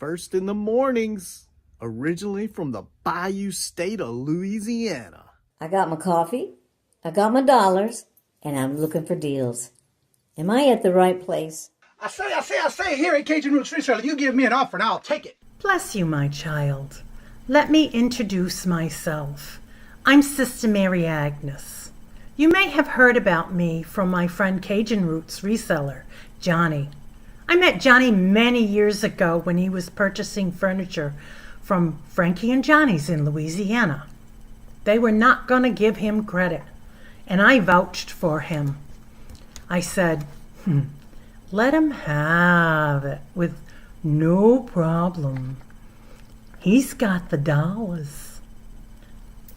first in the mornings, originally from the Bayou State of Louisiana. I got my coffee, I got my dollars, and I'm looking for deals. Am I at the right place? I say, here at Cajun Roots Reseller, you give me an offer and I'll take it. Bless you, my child. Let me introduce myself. I'm Sister Mary Agnes. You may have heard about me from my friend Cajun Roots Reseller, Johnny. I met Johnny many years ago when he was purchasing furniture from Frankie and Johnny's in Louisiana. They were not going to give him credit, and I vouched for him. I said, let him have it with no problem. He's got the dollars.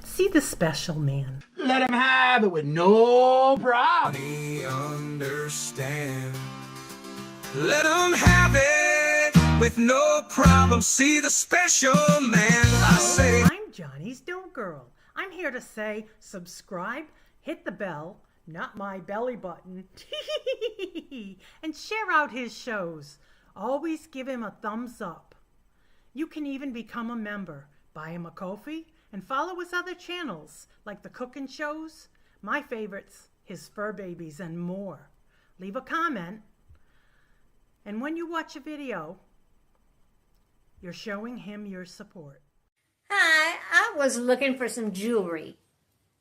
See the special man. Let him have it with no problem. Understand. Let him have it with no problem. See the special man. I say. I'm Johnny's Dough Girl. I'm here to say subscribe, hit the bell, not my belly button, and share out his shows. Always give him a thumbs up. You can even become a member. Buy him a coffee and follow his other channels like the cooking shows, my favorites, his fur babies, and more. Leave a comment. And when you watch a video, you're showing him your support. Hi, I was looking for some jewelry.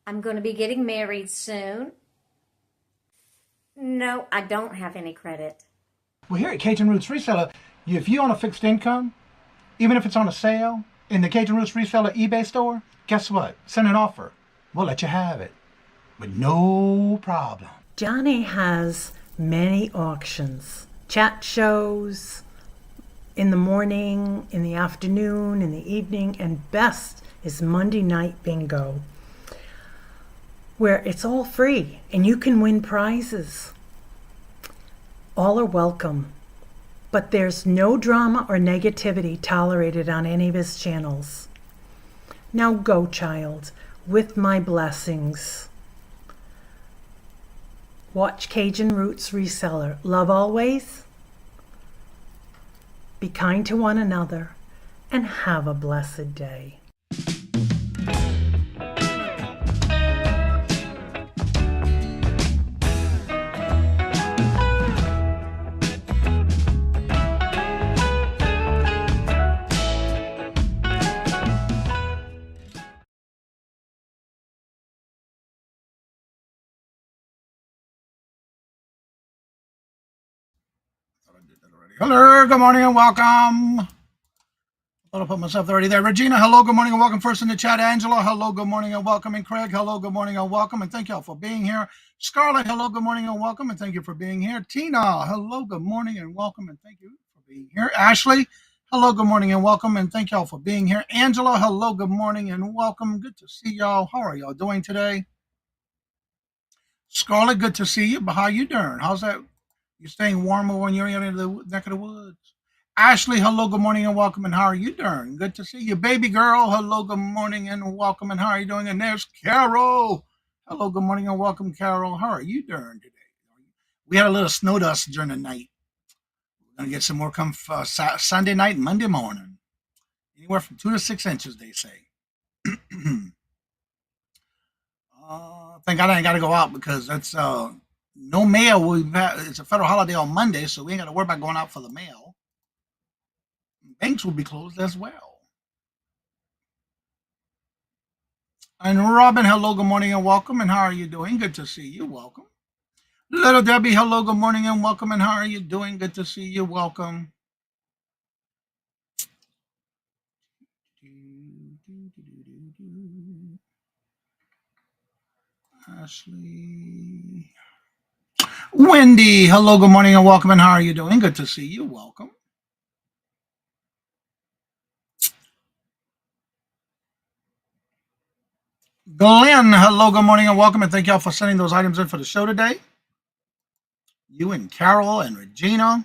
I'm going to be getting married soon. No, I don't have any credit. Well, here at Cajun Roots Reseller, if you own a fixed income, even if it's on a sale, in the Cajun Roots Reseller eBay store, guess what? Send an offer. We'll let you have it with no problem. Johnny has many auctions, chat shows, in the morning, in the afternoon, in the evening, and best is Monday night bingo, where it's all free and you can win prizes. All are welcome, but there's no drama or negativity tolerated on any of his channels. Now go, child, with my blessings. Watch Cajun Roots Reseller. Love always. Be kind to one another, and have a blessed day. Hello, good morning and welcome. I thought I put myself already there. Regina, hello, good morning and welcome. First in the chat, Angela, hello, good morning and welcome. And Craig, hello, good morning and welcome. And thank y'all for being here. Scarlett, hello, good morning and welcome. And thank you for being here. Tina, hello, good morning and welcome. And thank you for being here. Ashley, hello, good morning and welcome. And thank y'all for being here. Angela, hello, good morning and welcome. Good to see y'all. How are y'all doing today? Scarlett, good to see you. But how you doing? How's that? You staying warmer when you're in the neck of the woods? Ashley, hello, good morning and welcome. And how are you doing? Good to see you. Baby girl, hello, good morning and welcome. And how are you doing? And there's Carol. Hello, good morning and welcome, Carol. How are you doing today? We had a little snow dust during the night. We're going to get some more come Sunday night and Monday morning. Anywhere from 2 to 6 inches, they say. Thank God I ain't got to go out because that's no mail. It's a federal holiday on Monday, so we ain't got to worry about going out for the mail. Banks will be closed as well. And Robin, hello, good morning and welcome. And how are you doing? Good to see you. Welcome. Little Debbie, hello, good morning and welcome. And how are you doing? Good to see you. Welcome. Ashley. Wendy, hello, good morning and welcome. And how are you doing? Good to see you. Welcome. Glenn, hello, good morning and welcome. And thank y'all for sending those items in for the show today. You and Carol and Regina.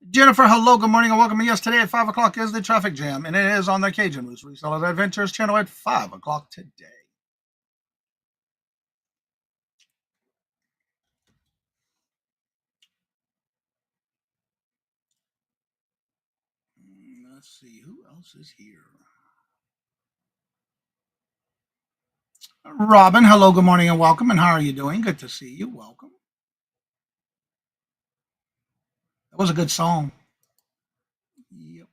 Jennifer, hello, good morning and welcome. And yes, today at 5 o'clock is the traffic jam. And it is on the Cajun Roots Resellers Adventures channel at 5 o'clock today. Let's see, who else is here? Robin, hello, good morning, and welcome. And how are you doing? Good to see you. Welcome. That was a good song. Yep.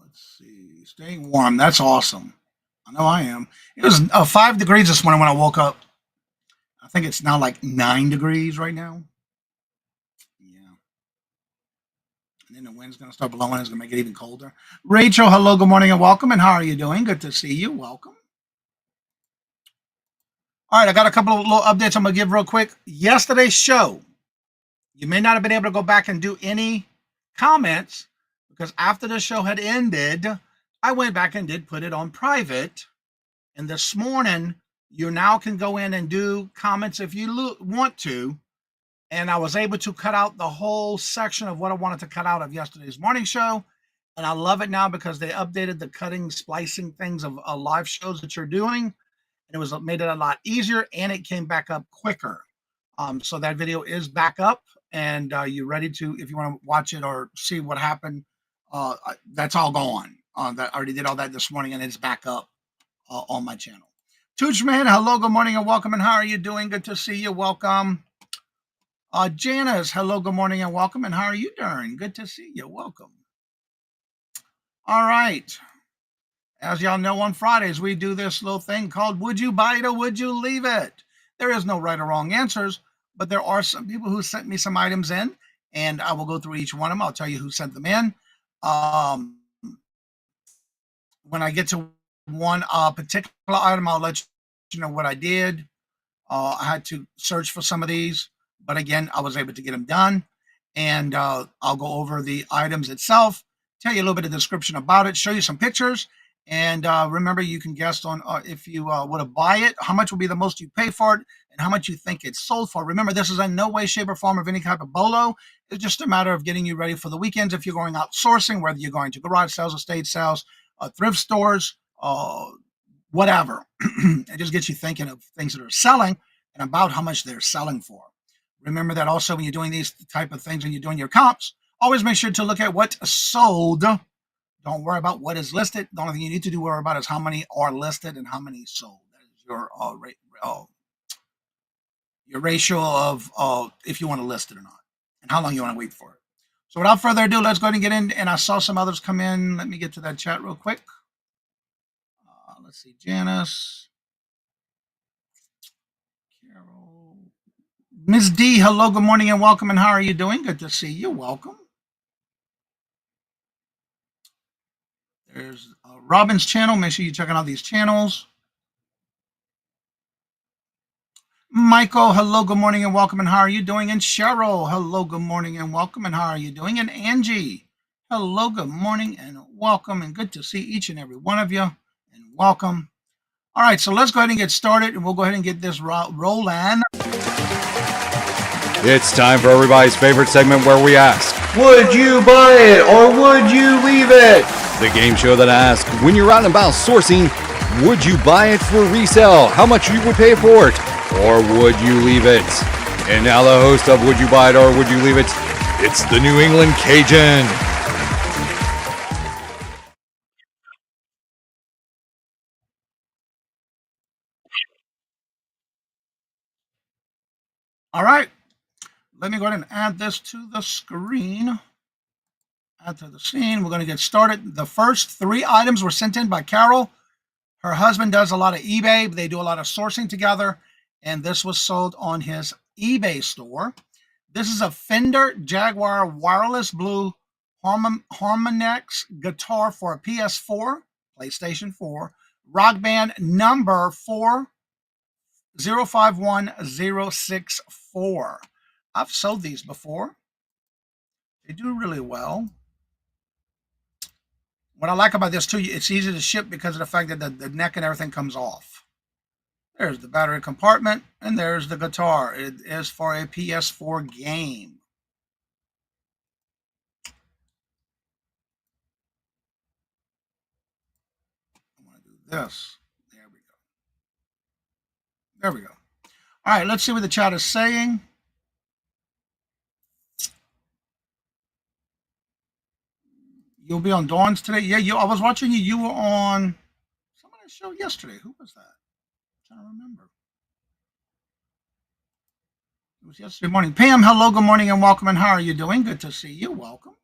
Let's see. Staying warm. That's awesome. I know I am. It was 5 degrees this morning when I woke up. I think it's now like 9 degrees right now. Yeah. And then the wind's going to start blowing. It's going to make it even colder. Rachel, hello, good morning, and welcome. And how are you doing? Good to see you. Welcome. All right, I got a couple of little updates I'm going to give real quick. Yesterday's show, you may not have been able to go back and do any comments because after the show had ended, I went back and did put it on private. And this morning, you now can go in and do comments if you want to. And I was able to cut out the whole section of what I wanted to cut out of yesterday's morning show. And I love it now because they updated the cutting, splicing things of live shows that you're doing. And it was made it a lot easier and it came back up quicker. So that video is back up and you're ready to, if you want to watch it or see what happened, that's all gone. That I already did all that this morning and it's back up on my channel. Toochman, hello, good morning and welcome. And how are you doing? Good to see you. Welcome. Janice, hello, good morning and welcome. And how are you doing? Good to see you. Welcome. All right. As y'all know, on Fridays, we do this little thing called Would You Buy It or Would You Leave It? There is no right or wrong answers, but there are some people who sent me some items in, and I will go through each one of them. I'll tell you who sent them in. When I get to one particular item, I'll let you know what I did. I had to search for some of these, but again, I was able to get them done. And I'll go over the items itself, tell you a little bit of description about it, show you some pictures. And remember, you can guess on if you were to buy it, how much will be the most you pay for it, and how much you think it's sold for. Remember, this is in no way, shape, or form of any type of bolo. It's just a matter of getting you ready for the weekends. If you're going out sourcing, whether you're going to garage sales, estate sales, thrift stores, whatever, it just gets you thinking of things that are selling and about how much they're selling for. Remember that also when you're doing these type of things, when you're doing your comps, always make sure to look at what's sold. Don't worry about what is listed. The only thing you need to do worry about is how many are listed and how many sold. That is your ratio of if you want to list it or not and how long you want to wait for it. So without further ado, let's go ahead and get in. And I saw some others come in. Let me get to that chat real quick. Let's see, Janice. Carol. Ms. D, hello, good morning and welcome. And how are you doing? Good to see you. Welcome. There's Robin's channel. Make sure you're checking out these channels. Michael, hello, good morning and welcome. And how are you doing? And Cheryl, hello, good morning and welcome. And how are you doing? And Angie, hello, good morning and welcome. And good to see each and every one of you. And welcome. All right, so let's go ahead and get started. And we'll go ahead and get this rolling. It's time for everybody's favorite segment where we ask, would you buy it or would you leave it? the game show that asks, when you're out and about sourcing, would you buy it for resale? How much you would pay for it? Or would you leave it? And now the host of Would You Buy It or Would You Leave It? It's the New England Kajun. All right. Let me go ahead and add this to the screen. Add to the scene. We're going to get started. The first 3 items were sent in by Carol. Her husband does a lot of eBay. They do a lot of sourcing together. And this was sold on his eBay store. This is a Fender Jaguar Wireless Blue Harmonix guitar for a PS4, PlayStation 4, Rock Band number 4051-064. I've sold these before. They do really well. What I like about this too, it's easy to ship because of the fact that the neck and everything comes off. There's the battery compartment, and there's the guitar. It is for a PS4 game. I want to do this. There we go. There we go. All right, let's see what the chat is saying. You'll be on Dawn's today? Yeah, I was watching you. You were on somebody's show yesterday. Who was that? I'm trying to remember. It was yesterday morning. Pam, hello, good morning, and welcome. And how are you doing? Good to see you. Welcome.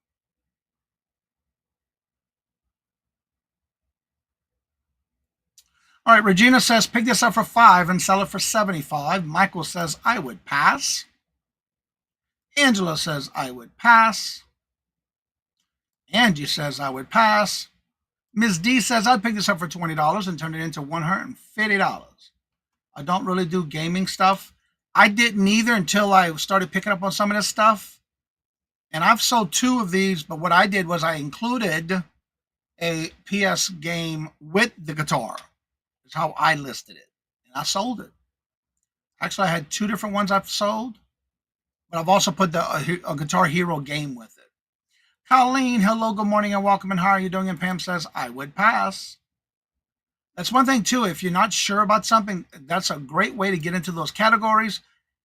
All right, Regina says, pick this up for $5 and sell it for $75. Michael says, I would pass. Angela says, I would pass. Angie says, I would pass. Ms. D says, I'd pick this up for $20 and turn it into $150. I don't really do gaming stuff. I didn't either until I started picking up on some of this stuff. And I've sold 2 of these, but what I did was I included a PS game with the guitar. That's how I listed it. And I sold it. Actually, I had 2 different ones I've sold, but I've also put a Guitar Hero game with it. Colleen, hello, good morning, and welcome. And how are you doing? And Pam says, I would pass. That's one thing, too. If you're not sure about something, that's a great way to get into those categories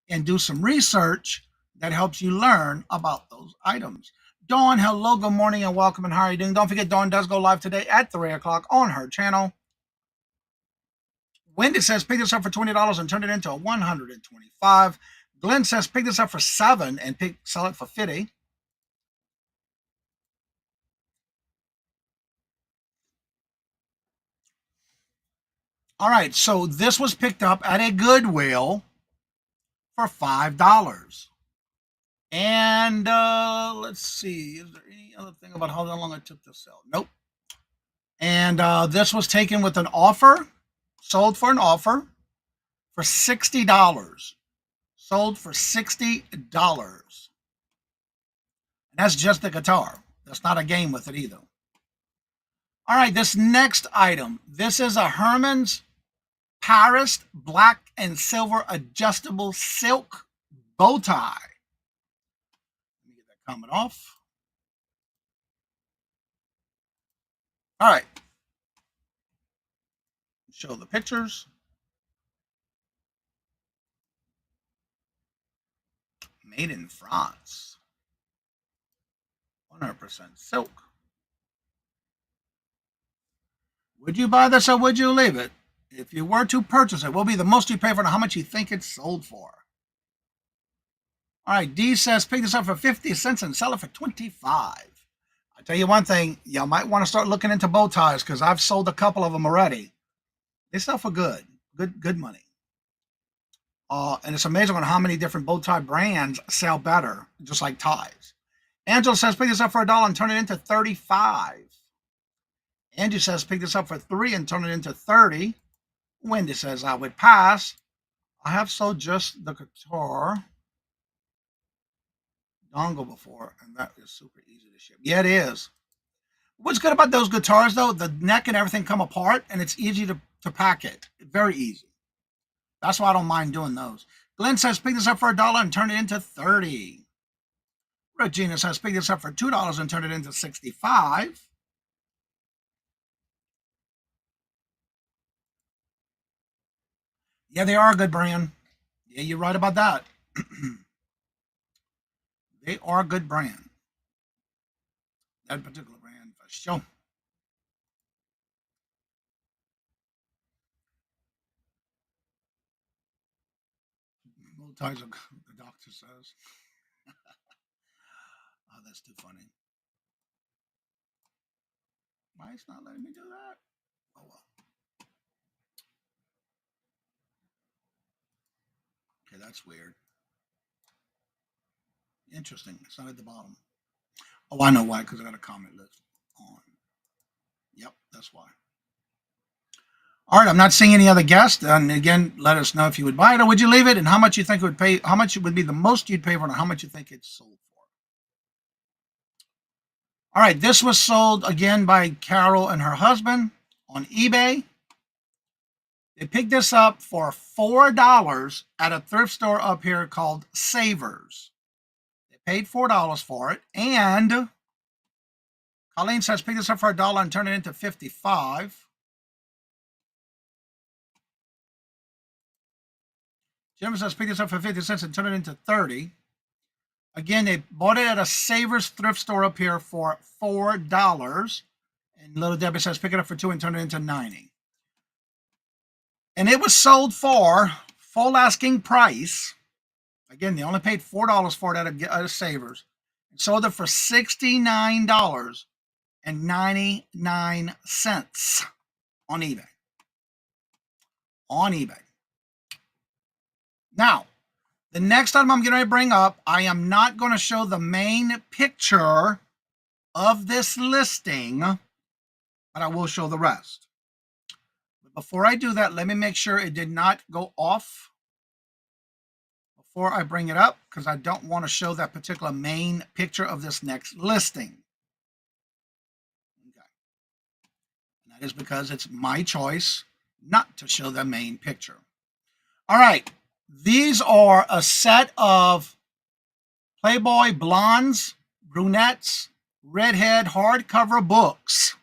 and do some research that helps you learn about those items. Dawn, hello, good morning, and welcome. And how are you doing? Don't forget, Dawn does go live today at 3 o'clock on her channel. Wendy says, pick this up for $20 and turn it into $125. Glenn says, pick this up for $7 and sell it for $50. All right, so this was picked up at a Goodwill for $5. And let's see, is there any other thing about how long it took to sell? Nope. And this was taken with an offer, sold for an offer for $60. Sold for $60. And that's just the guitar. That's not a game with it either. All right, this next item. This is a Herman's Paris black and silver adjustable silk bow tie. Let me get that comment off. All right. Show the pictures. Made in France. 100% silk. Would you buy this or would you leave it? If you were to purchase it, what will be the most you pay for it and how much you think it's sold for? All right, D says, pick this up for 50 cents and sell it for 25. I'll tell you one thing, you might want to start looking into bow ties because I've sold a couple of them already. They sell for good money. And it's amazing on how many different bow tie brands sell better, just like ties. Angela says, pick this up for $1 and turn it into 35. Angie says, pick this up for $3 and turn it into 30. Wendy says, I would pass. I have sold just the guitar dongle before, and that is super easy to ship. Yeah, it is. What's good about those guitars, though, the neck and everything come apart, and it's easy to pack it. Very easy. That's why I don't mind doing those. Glenn says, pick this up for $1 and turn it into 30. Regina says, pick this up for $2 and turn it into 65. Yeah, they are a good brand. Yeah, you're right about that. They are a good brand. That particular brand, for sure. Bow ties are good, the doctor says. Oh, that's too funny. Why it's not letting me do that? Oh, well. Okay, that's weird. Interesting. It's not at the bottom. Oh, I know why, because I got a comment list on. Yep, that's why. All right, I'm not seeing any other guests. And again, let us know if you would buy it or would you leave it and how much you think it would pay, how much it would be the most you'd pay for it and how much you think it's sold for. All right, this was sold again by Carol and her husband on eBay. They picked this up for $4 at a thrift store up here called Savers. They paid $4 for it. And Colleen says, pick this up for $1 and turn it into 55. Jennifer says, pick this up for 50 cents and turn it into 30. Again, they bought it at a Savers thrift store up here for $4. And Little Debbie says, pick it up for 2 and turn it into 90. And it was sold for full asking price. Again, they only paid $4 for it at a Savers. And sold it for $69.99 on eBay. On eBay. Now, the next item I'm going to bring up, I am not going to show the main picture of this listing, but I will show the rest. But before I do that, let me make sure it did not go off before I bring it up, because I don't want to show that particular main picture of this next listing. Okay. And that is because it's my choice not to show the main picture. All right. These are a set of Playboy blondes, brunettes, redhead hardcover books.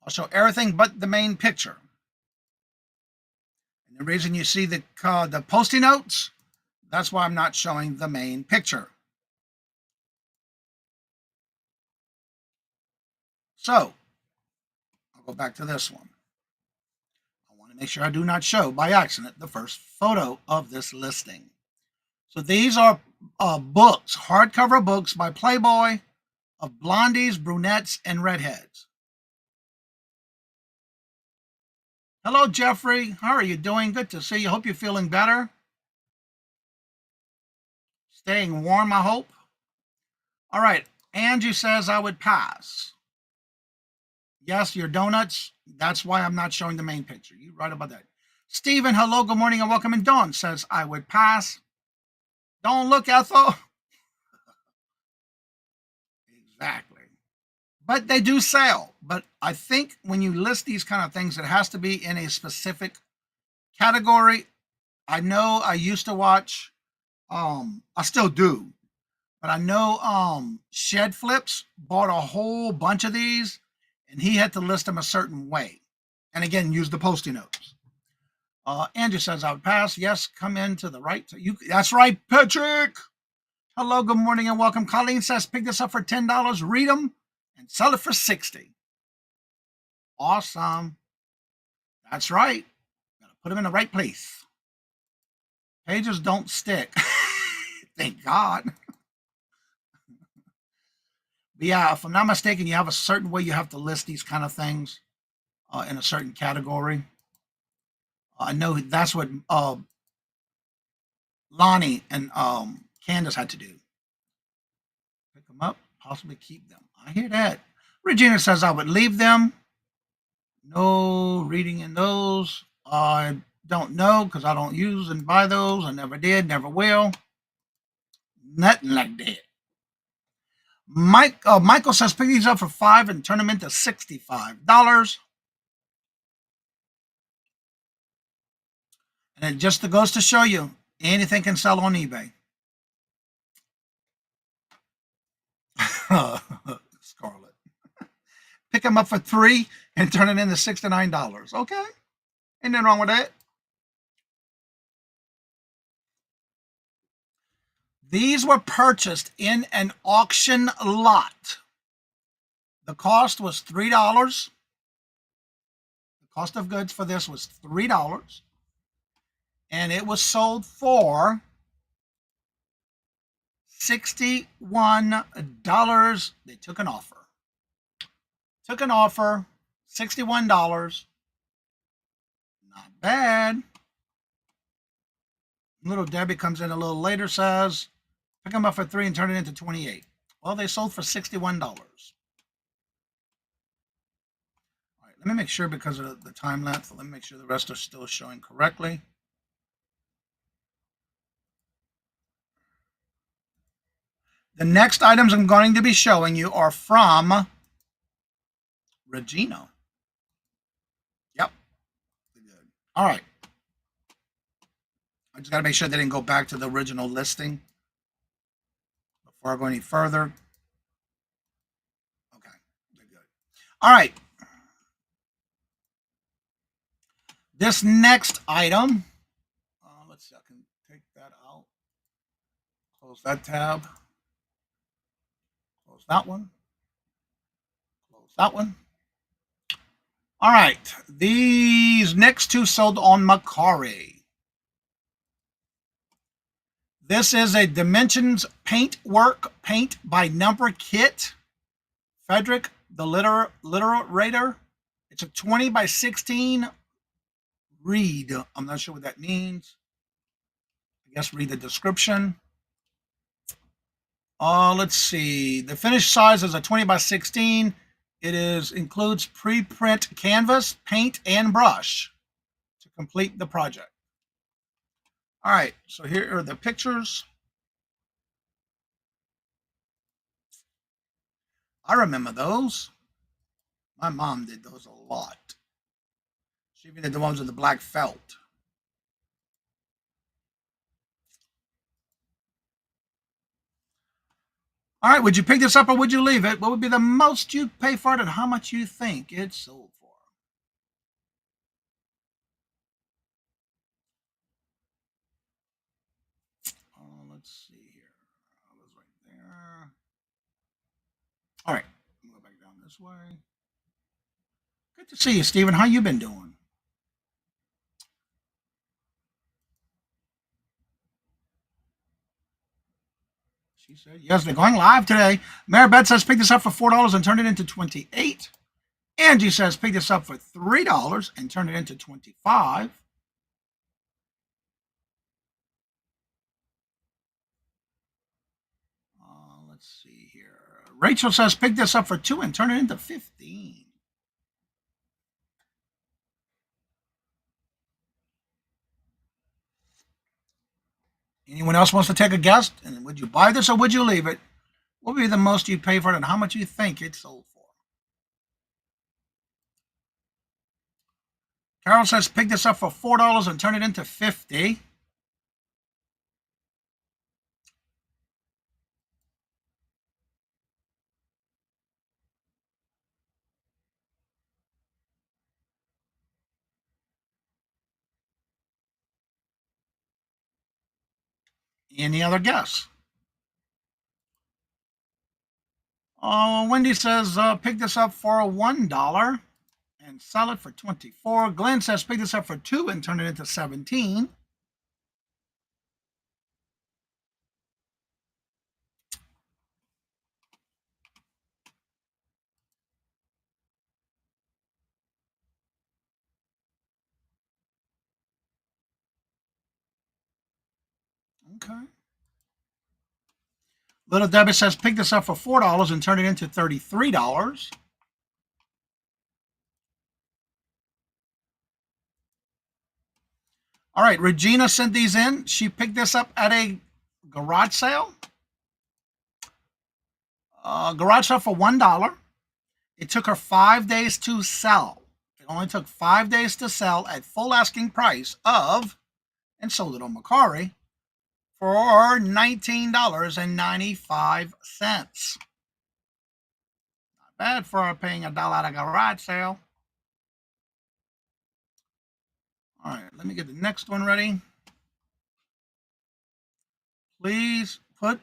I'll show everything but the main picture. And the reason you see the Post-it notes, that's why I'm not showing the main picture. So, I'll go back to this one. Make sure I do not show by accident the first photo of this listing. So these are books, hardcover books by Playboy of blondies, brunettes, and redheads. Hello, Jeffrey. How are you doing? Good to see you. Hope you're feeling better. Staying warm, I hope. All right. Angie says I would pass. Yes, your donuts. That's why I'm not showing the main picture. You're right about that. Stephen, hello, good morning, and welcome. And Dawn says, I would pass. Don't look, Ethel. Exactly. But they do sell. But I think when you list these kind of things, it has to be in a specific category. I know I used to watch, I still do, but I know Shed Flips bought a whole bunch of these. And he had to list them a certain way. And again, use the Post-it notes. Andrew says, I would pass. Yes, come in to the right. That's right, Patrick. Hello, good morning, and welcome. Colleen says, pick this up for $10, read them, and sell it for $60. Awesome. That's right. Gotta put them in the right place. Pages don't stick. Thank God. But yeah, if I'm not mistaken, you have a certain way you have to list these kind of things in a certain category. I know that's what Lonnie and Candace had to do. Pick them up, possibly keep them. I hear that. Regina says I would leave them. No reading in those. I don't know because I don't use and buy those. I never did, never will. Nothing like that. Michael says pick these up for $5 and turn them into $65. And it just goes to show you anything can sell on eBay. Scarlet. Pick them up for $3 and turn it into $69. Okay. Ain't nothing wrong with that. These were purchased in an auction lot. The cost was $3. The cost of goods for this was $3. And it was sold for $61. They took an offer. $61. Not bad. Little Debbie comes in a little later, says, pick them up for $3 and turn it into $28. Well, they sold for $61. All right, let me make sure because of the time length. Let me make sure the rest are still showing correctly. The next items I'm going to be showing you are from Regina. Yep. Good. All right. I just got to make sure they didn't go back to the original listing before I go any further. Okay, they're good. All right. This next item, let's see, I can take that out. Close that tab. Close that one. Close that one. All right, these next two sold on Macari. This is a Dimensions Paintwork Paint by Number Kit. Frederick, the Literator. It's a 20 by 16 read. I'm not sure what that means. I guess read the description. Let's see. The finished size is a 20 by 16. It includes pre-print canvas, paint, and brush to complete the project. All right, so here are the pictures. I remember those. My mom did those a lot. She even did the ones with the black felt. All right, would you pick this up or would you leave it? What would be the most you'd pay for it and how much you think it sold for? Let's see here. I was right there. All right, I'm going to go back down this way. Good to see you, Stephen. How you been doing? She said, yes, they're going live today. Maribeth says, pick this up for $4 and turn it into 28. Angie says, pick this up for $3 and turn it into 25. Let's see here. Rachel says, pick this up for $2 and turn it into 15. Anyone else wants to take a guess? And would you buy this or would you leave it? What would be the most you'd pay for it and how much you think it sold for? Carol says, pick this up for $4 and turn it into 50. Any other guess? Wendy says, pick this up for $1 and sell it for 24. Glenn says, pick this up for $2 and turn it into 17. Okay. Little Debbie says, pick this up for $4 and turn it into $33. All right, Regina sent these in. She picked this up at a garage sale. Garage sale for $1. It took her 5 days to sell. It only took 5 days to sell at full asking price of, and sold it on Macari, for $19.95. Not bad for paying $1 at a garage sale. All right, let me get the next one ready. Please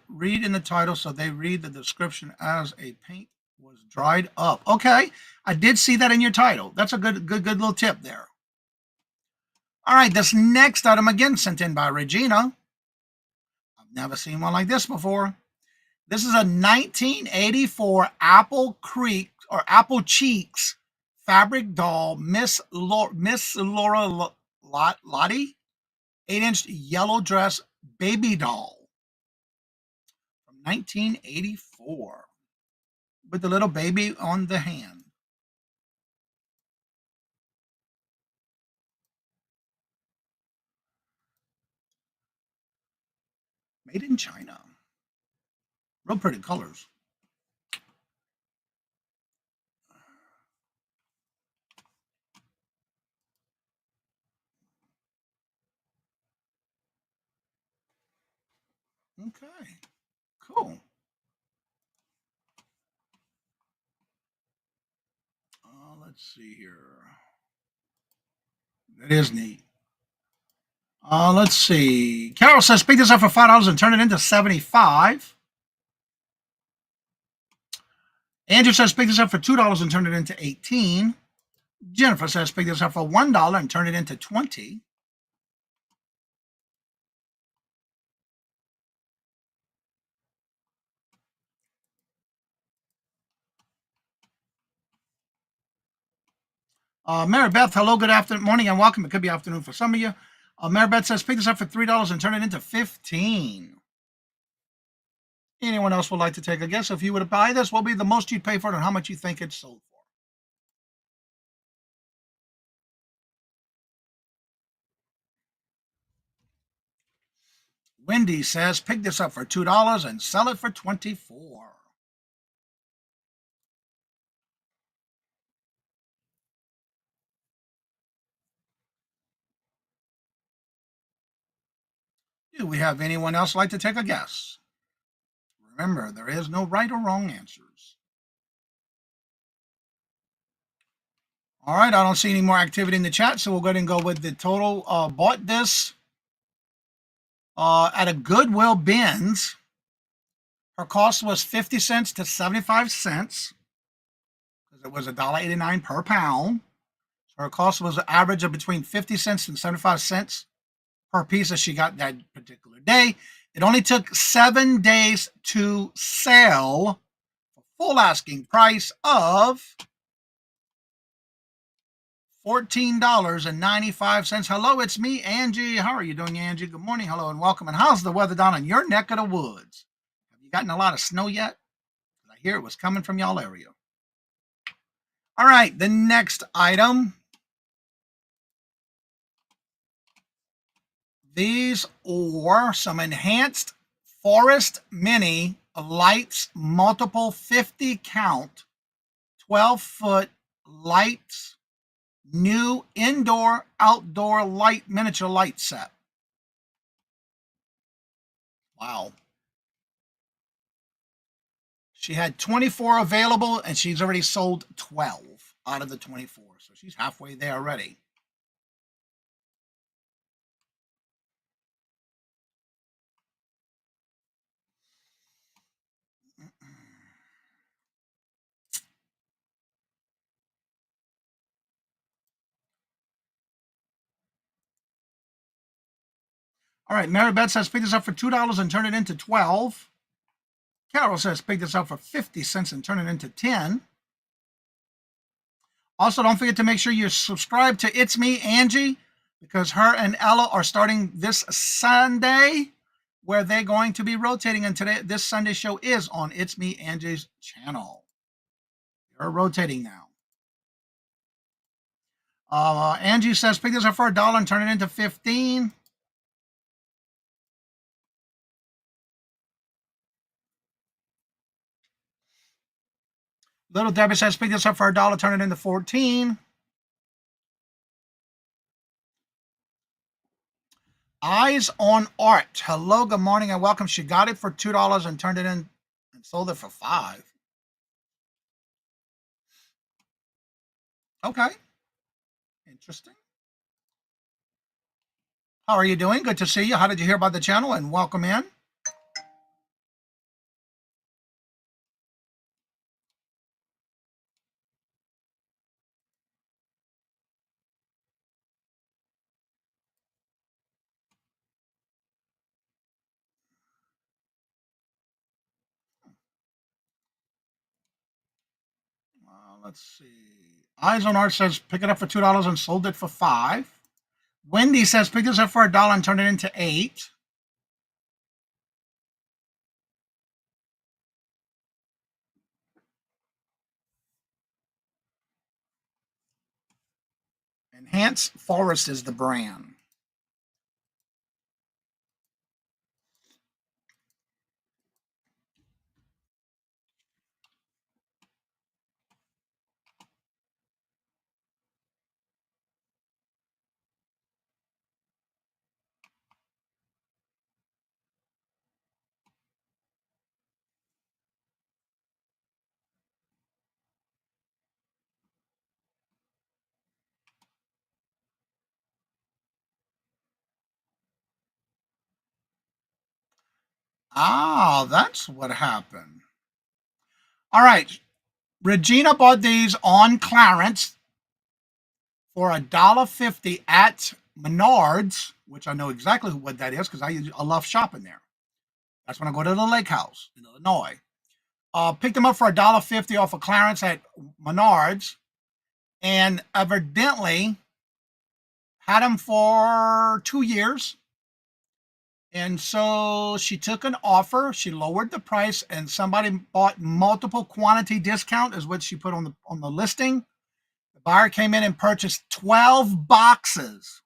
read in the title so they read the description as a paint was dried up. Okay, I did see that in your title. That's a good little tip there. All right, this next item again sent in by Regina. I've never seen one like this before. This is a 1984 Apple Creek or Apple Cheeks fabric doll, Miss Laura Lottie, 8-inch yellow dress baby doll from 1984 with the little baby on the hand. Made in China. Real pretty colors. Okay, cool. Let's see here. It is neat. Let's see. Carol says, pick this up for $5 and turn it into 75. Andrew says, pick this up for $2 and turn it into 18. Jennifer says, pick this up for $1 and turn it into 20. Mary Beth, hello, good afternoon, morning, and welcome. It could be afternoon for some of you. Mary Beth says, pick this up for $3 and turn it into 15. Anyone else would like to take a guess? If you were to buy this, what would be the most you'd pay for it and how much you think it's sold for? Wendy says, pick this up for $2 and sell it for 24. Do we have anyone else like to take a guess? Remember, there is no right or wrong answers. All right, I don't see any more activity in the chat, so we'll go ahead and go with the total. Bought this at a Goodwill bins. Her cost was 50 cents to 75 cents because it was $1.89 per pound. So her cost was an average of between 50 cents and 75 cents per piece that she got that particular day. It only took 7 days to sell for full asking price of $14.95. Hello, it's me, Angie. How are you doing, Angie? Good morning. Hello and welcome. And how's the weather down in your neck of the woods? Have you gotten a lot of snow yet? I hear it was coming from y'all area. All right, the next item. These are some enhanced Forest Mini lights, multiple 50 count, 12-foot lights, new indoor outdoor light miniature light set. Wow. She had 24 available and she's already sold 12 out of the 24. So she's halfway there already. All right, Mary Beth says, pick this up for $2 and turn it into 12. Carol says, pick this up for 50 cents and turn it into 10. Also, don't forget to make sure you subscribe to It's Me, Angie, because her and Ella are starting this Sunday, where they're going to be rotating. And this Sunday show is on It's Me, Angie's channel. They're rotating now. Angie says, pick this up for $1 and turn it into 15. Little Debbie says, pick this up for $1, turn it into 14. Eyes on Art. Hello, good morning, and welcome. She got it for $2 and turned it in and sold it for $5. Okay. Interesting. How are you doing? Good to see you. How did you hear about the channel? And welcome in. Let's see. Eyes on Art says, pick it up for $2 and sold it for $5. Wendy says, pick this up for $1 and turn it into $8. Enhance Forest is the brand. Ah, that's what happened. All right. Regina bought these on clearance for $1.50 at Menards, which I know exactly what that is because I love shopping there. That's when I go to the lake house in Illinois. Picked them up for $1.50 off of clearance at Menards, and evidently had them for 2 years. And so she took an offer, she lowered the price, and somebody bought multiple quantity discount is what she put on the listing. The buyer came in and purchased 12 boxes.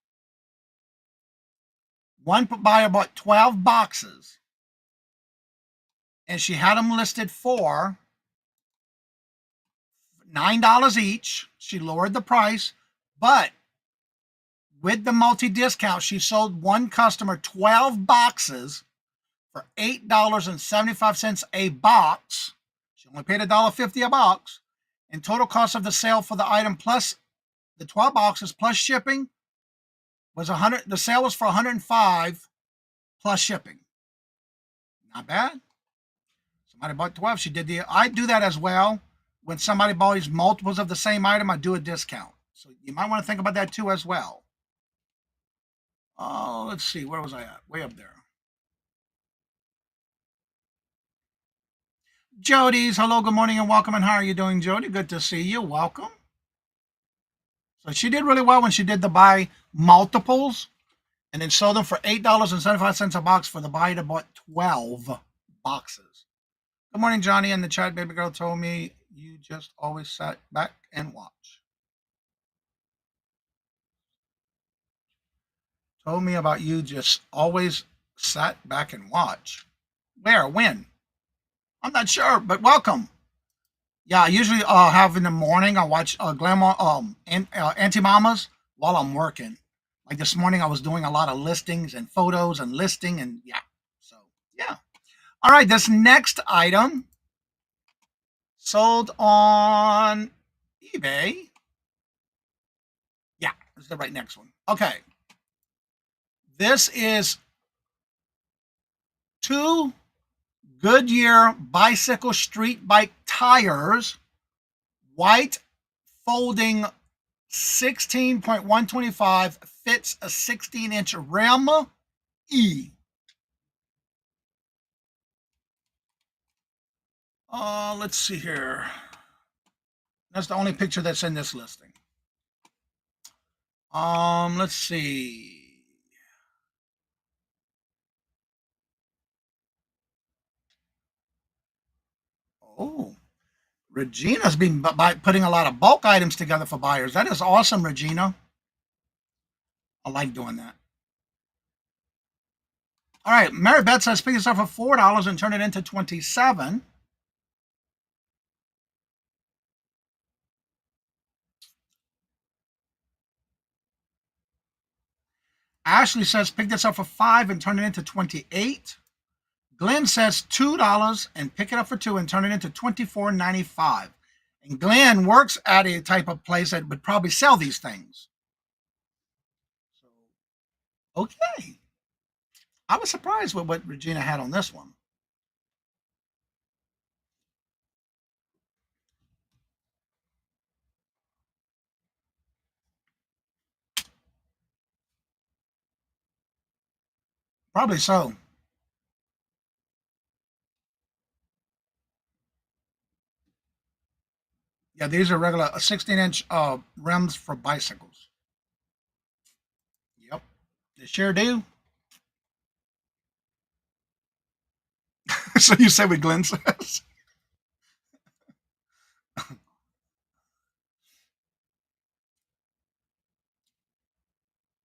One buyer bought 12 boxes, and she had them listed for $9 each. She lowered the price, but with the multi-discount, she sold one customer 12 boxes for $8.75 a box. She only paid $1.50 a box. And total cost of the sale for the item plus the 12 boxes plus shipping was $100. The sale was for $105 plus shipping. Not bad. Somebody bought 12. I do that as well. When somebody buys multiples of the same item, I do a discount. So you might want to think about that too as well. Oh, let's see. Where was I at? Way up there. Jody's. Hello, good morning, and welcome. And how are you doing, Jody? Good to see you. Welcome. So she did really well when she did the buy multiples and then sold them for $8.75 a box for the buyer that bought 12 boxes. Good morning, Johnny. In the chat, baby girl told me you just always sat back and watch. Told me about you just always sat back and watch. Where? When? I'm not sure, but welcome. Yeah, I usually have in the morning, I watch Auntie Mamas while I'm working. Like this morning, I was doing a lot of listings and photos and listing and yeah. So, yeah. All right, this next item sold on eBay. Yeah, this is the right next one. Okay. This is 2 Goodyear bicycle street bike tires, white folding 16.125, fits a 16-inch rim E. Let's see here. That's the only picture that's in this listing. Let's see. Oh, Regina's been putting a lot of bulk items together for buyers. That is awesome, Regina. I like doing that. All right, Mary Beth says pick this up for $4 and turn it into $27. Ashley says pick this up for $5 and turn it into $28. Glenn says $2 and pick it up for $2 and turn it into $24.95. And Glenn works at a type of place that would probably sell these things. So, okay. I was surprised with what Regina had on this one. Probably so. Yeah, these are regular 16-inch rims for bicycles. Yep, they sure do. So you say what Glenn says.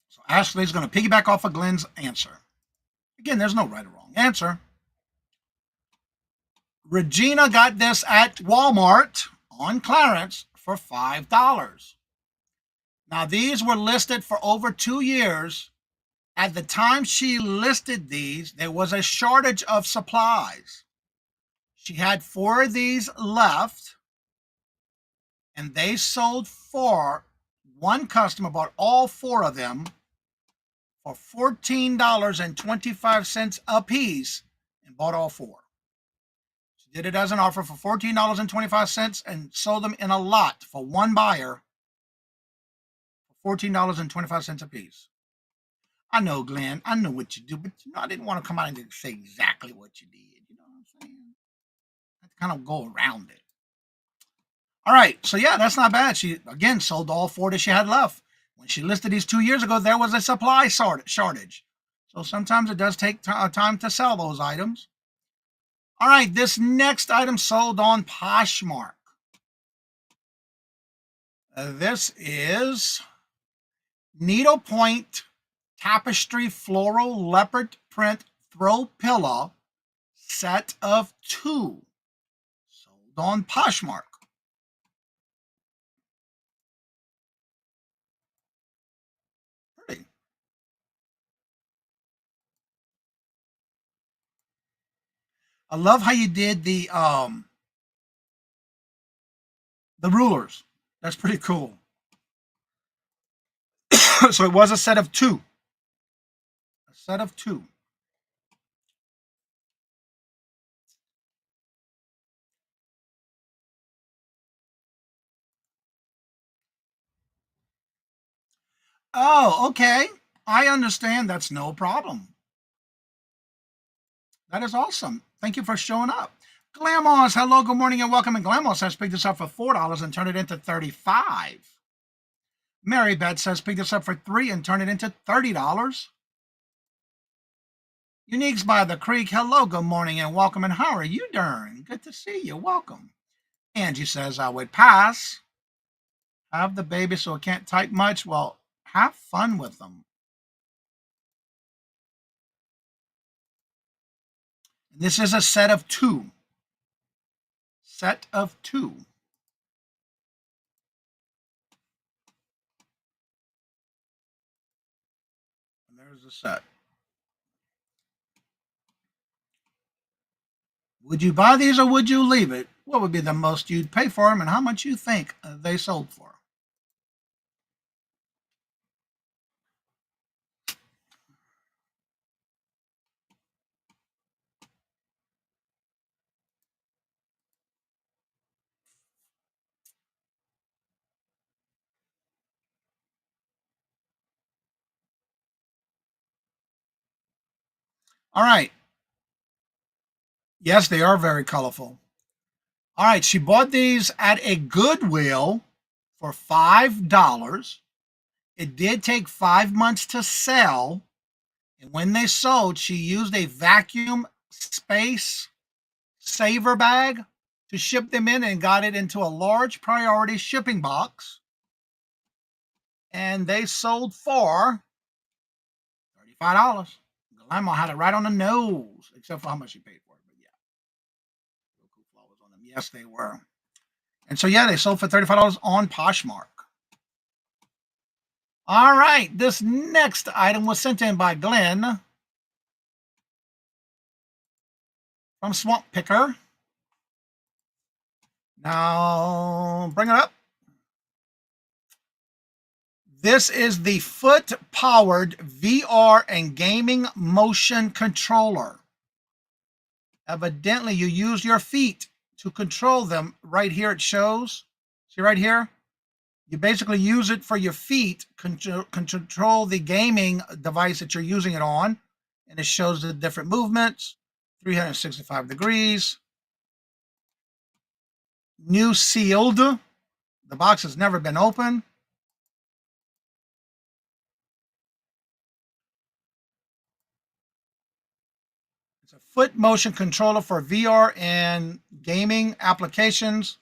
So Ashley's going to piggyback off of Glenn's answer. Again, there's no right or wrong answer. Regina got this at Walmart on clearance for $5. Now, these were listed for over 2 years. At the time she listed these, there was a shortage of supplies. She had 4 of these left, and they sold for, one customer bought all 4 of them for $14.25 a piece. and bought all 4. She did it as an offer for $14.25 and sold them in a lot for one buyer for $14.25 a piece. I know, Glenn, I know what you do, but I didn't want to come out and say exactly what you did. You know what I'm saying? I had to kind of go around it. All right, so yeah, that's not bad. She, again, sold all 4 that she had left. When she listed these 2 years ago, there was a supply shortage. So sometimes it does take time to sell those items. All right, this next item sold on Poshmark. This is needlepoint tapestry floral leopard print throw pillow set of 2. Sold on Poshmark. Pretty. I love how you did the rulers. That's pretty cool. So it was a set of 2. A set of 2. Oh, okay. I understand. That's no problem. That is awesome. Thank you for showing up. Glamos, hello, good morning, and welcome. And Glamos has picked this up for $4 and turned it into $35. Mary Beth says pick this up for $3 and turn it into $30. Uniques by the Creek, hello, good morning, and welcome. And how are you doing? Good to see you. Welcome. Angie says I would pass. Have the baby so I can't type much. Well, have fun with them. This is a set of 2. Set of 2. And there's the set. Would you buy these or would you leave it? What would be the most you'd pay for them and how much you think they sold for? All right. Yes, they are very colorful. All right, she bought these at a Goodwill for $5. It did take 5 months to sell. And when they sold, she used a vacuum space saver bag to ship them in and got it into a large priority shipping box. And they sold for $35. Grandma had it right on the nose, except for how much she paid for it. But yeah, real cool flowers on them. Yes, they were. And so yeah, they sold for $35 on Poshmark. All right, this next item was sent in by Glenn from Swamp Picker. Now, bring it up. This is the foot-powered VR and gaming motion controller. Evidently, you use your feet to control them. Right here it shows. See right here? You basically use it for your feet, control the gaming device that you're using it on. And it shows the different movements, 365 degrees. New sealed. The box has never been opened. It's a foot motion controller for VR and gaming applications.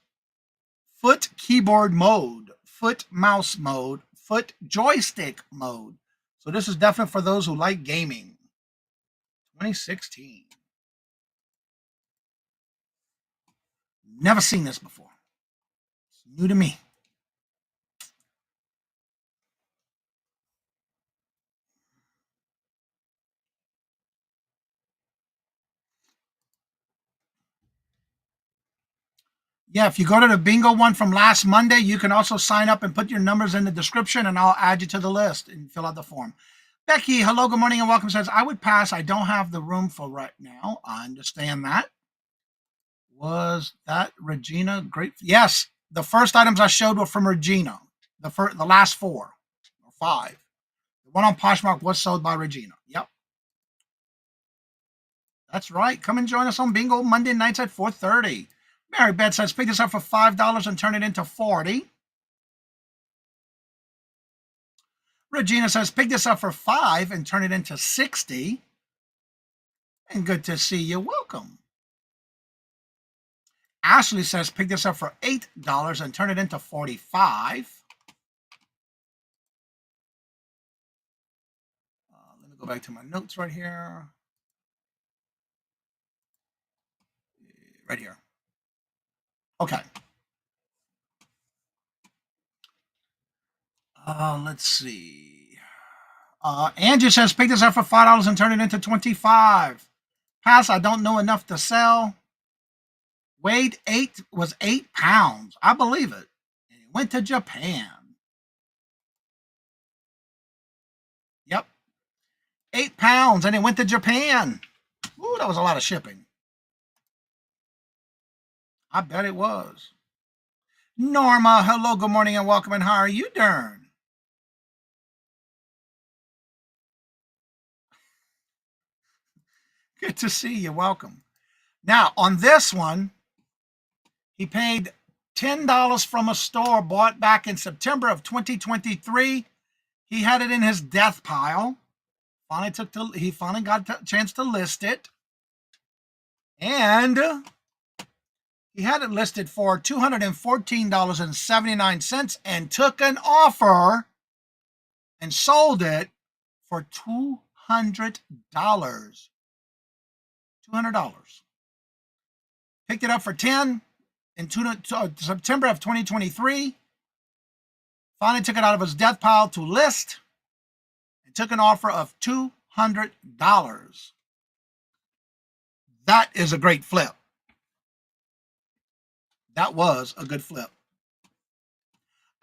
Foot keyboard mode, foot mouse mode, foot joystick mode. So this is definitely for those who like gaming. 2016. Never seen this before. It's new to me. Yeah, if you go to the bingo one from last Monday, you can also sign up and put your numbers in the description and I'll add you to the list and fill out the form. Becky, hello, good morning, and welcome. Says, I would pass. I don't have the room for right now. I understand that. Was that Regina? Great. Yes, the first items I showed were from Regina. The last 4 or 5. The one on Poshmark was sold by Regina. Yep. That's right. Come and join us on Bingo Monday nights at 4:30. Mary Beth says, pick this up for $5 and turn it into 40. Regina says, pick this up for $5 and turn it into 60. And good to see you. Welcome. Ashley says, pick this up for $8 and turn it into 45. Let me go back to my notes right here. Right here. Okay. Let's see. Andrew says, pick this up for $5 and turn it into 25. Pass, I don't know enough to sell. Weighed 8 pounds. I believe it. And it went to Japan. Yep. 8 pounds and it went to Japan. Ooh, that was a lot of shipping. I bet it was. Norma, hello, good morning, and welcome. And how are you doing? Good to see you. Welcome. Now, on this one, he paid $10 from a store bought back in September of 2023. He had it in his death pile. He finally got a chance to list it. And he had it listed for $214.79 and took an offer and sold it for $200. $200. Picked it up for $10 in September of 2023. Finally took it out of his death pile to list and took an offer of $200. That is a great flip. That was a good flip.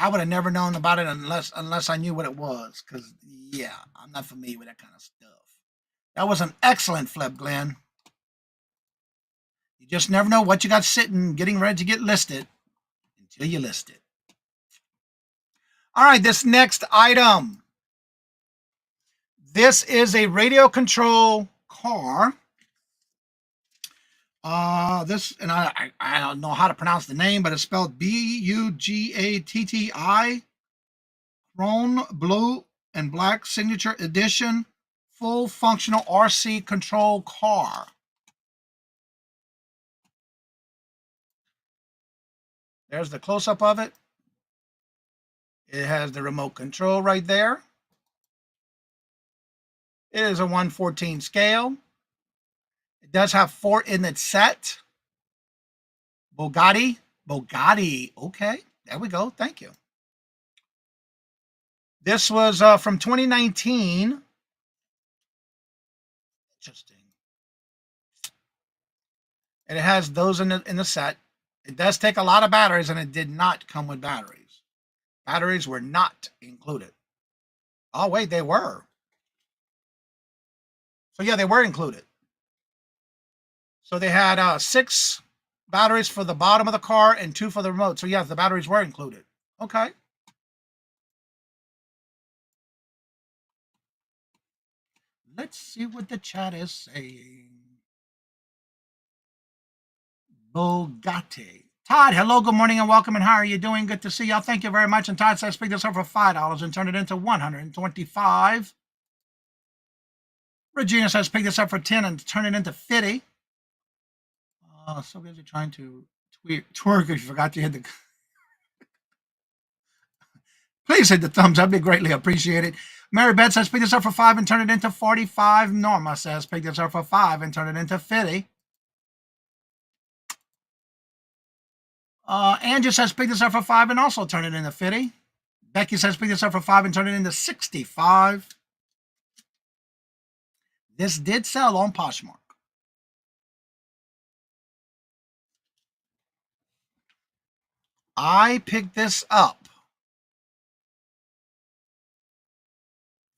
I would have never known about it unless I knew what it was, because, yeah, I'm not familiar with that kind of stuff. That was an excellent flip, Glenn. You just never know what you got sitting, getting ready to get listed until you list it. All right, this next item. This is a radio control car. And I don't know how to pronounce the name, but it's spelled Bugatti. Chrome blue and black signature edition, full functional RC control car. There's the close-up of it. It has the remote control right there. It is a 1/14 scale. It does have 4 in its set. Bugatti. Okay, there we go. Thank you. This was from 2019. Interesting. And it has those in the set. It does take a lot of batteries, and it did not come with batteries. Batteries were not included. Oh, wait, they were. So, yeah, they were included. So they had 6 batteries for the bottom of the car and 2 for the remote. So, yes, the batteries were included. Okay. Let's see what the chat is saying. Bugatti. Todd, hello, good morning, and welcome. And how are you doing? Good to see y'all. Thank you very much. And Todd says, pick this up for $5 and turn it into $125. Regina says, pick this up for $10 and turn it into $50. So busy trying to twerk if you forgot to hit the... Please hit the thumbs up. It'd be greatly appreciated. Mary Beth says, pick this up for $5 and turn it into $45. Norma says, pick this up for $5 and turn it into $50. Andrew says, pick this up for $5 and also turn it into $50. Becky says, pick this up for $5 and turn it into $65. This did sell on Poshmark. I picked this up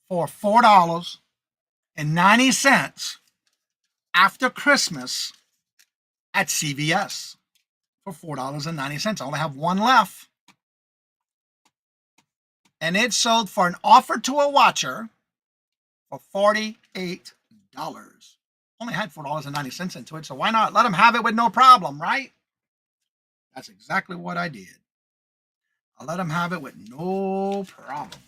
for $4.90 after Christmas at CVS for $4.90. I only have one left. And it sold for an offer to a watcher for $48. Only had $4.90 into it, so why not let them have it with no problem, right? That's exactly what I did. I let them have it with no problem.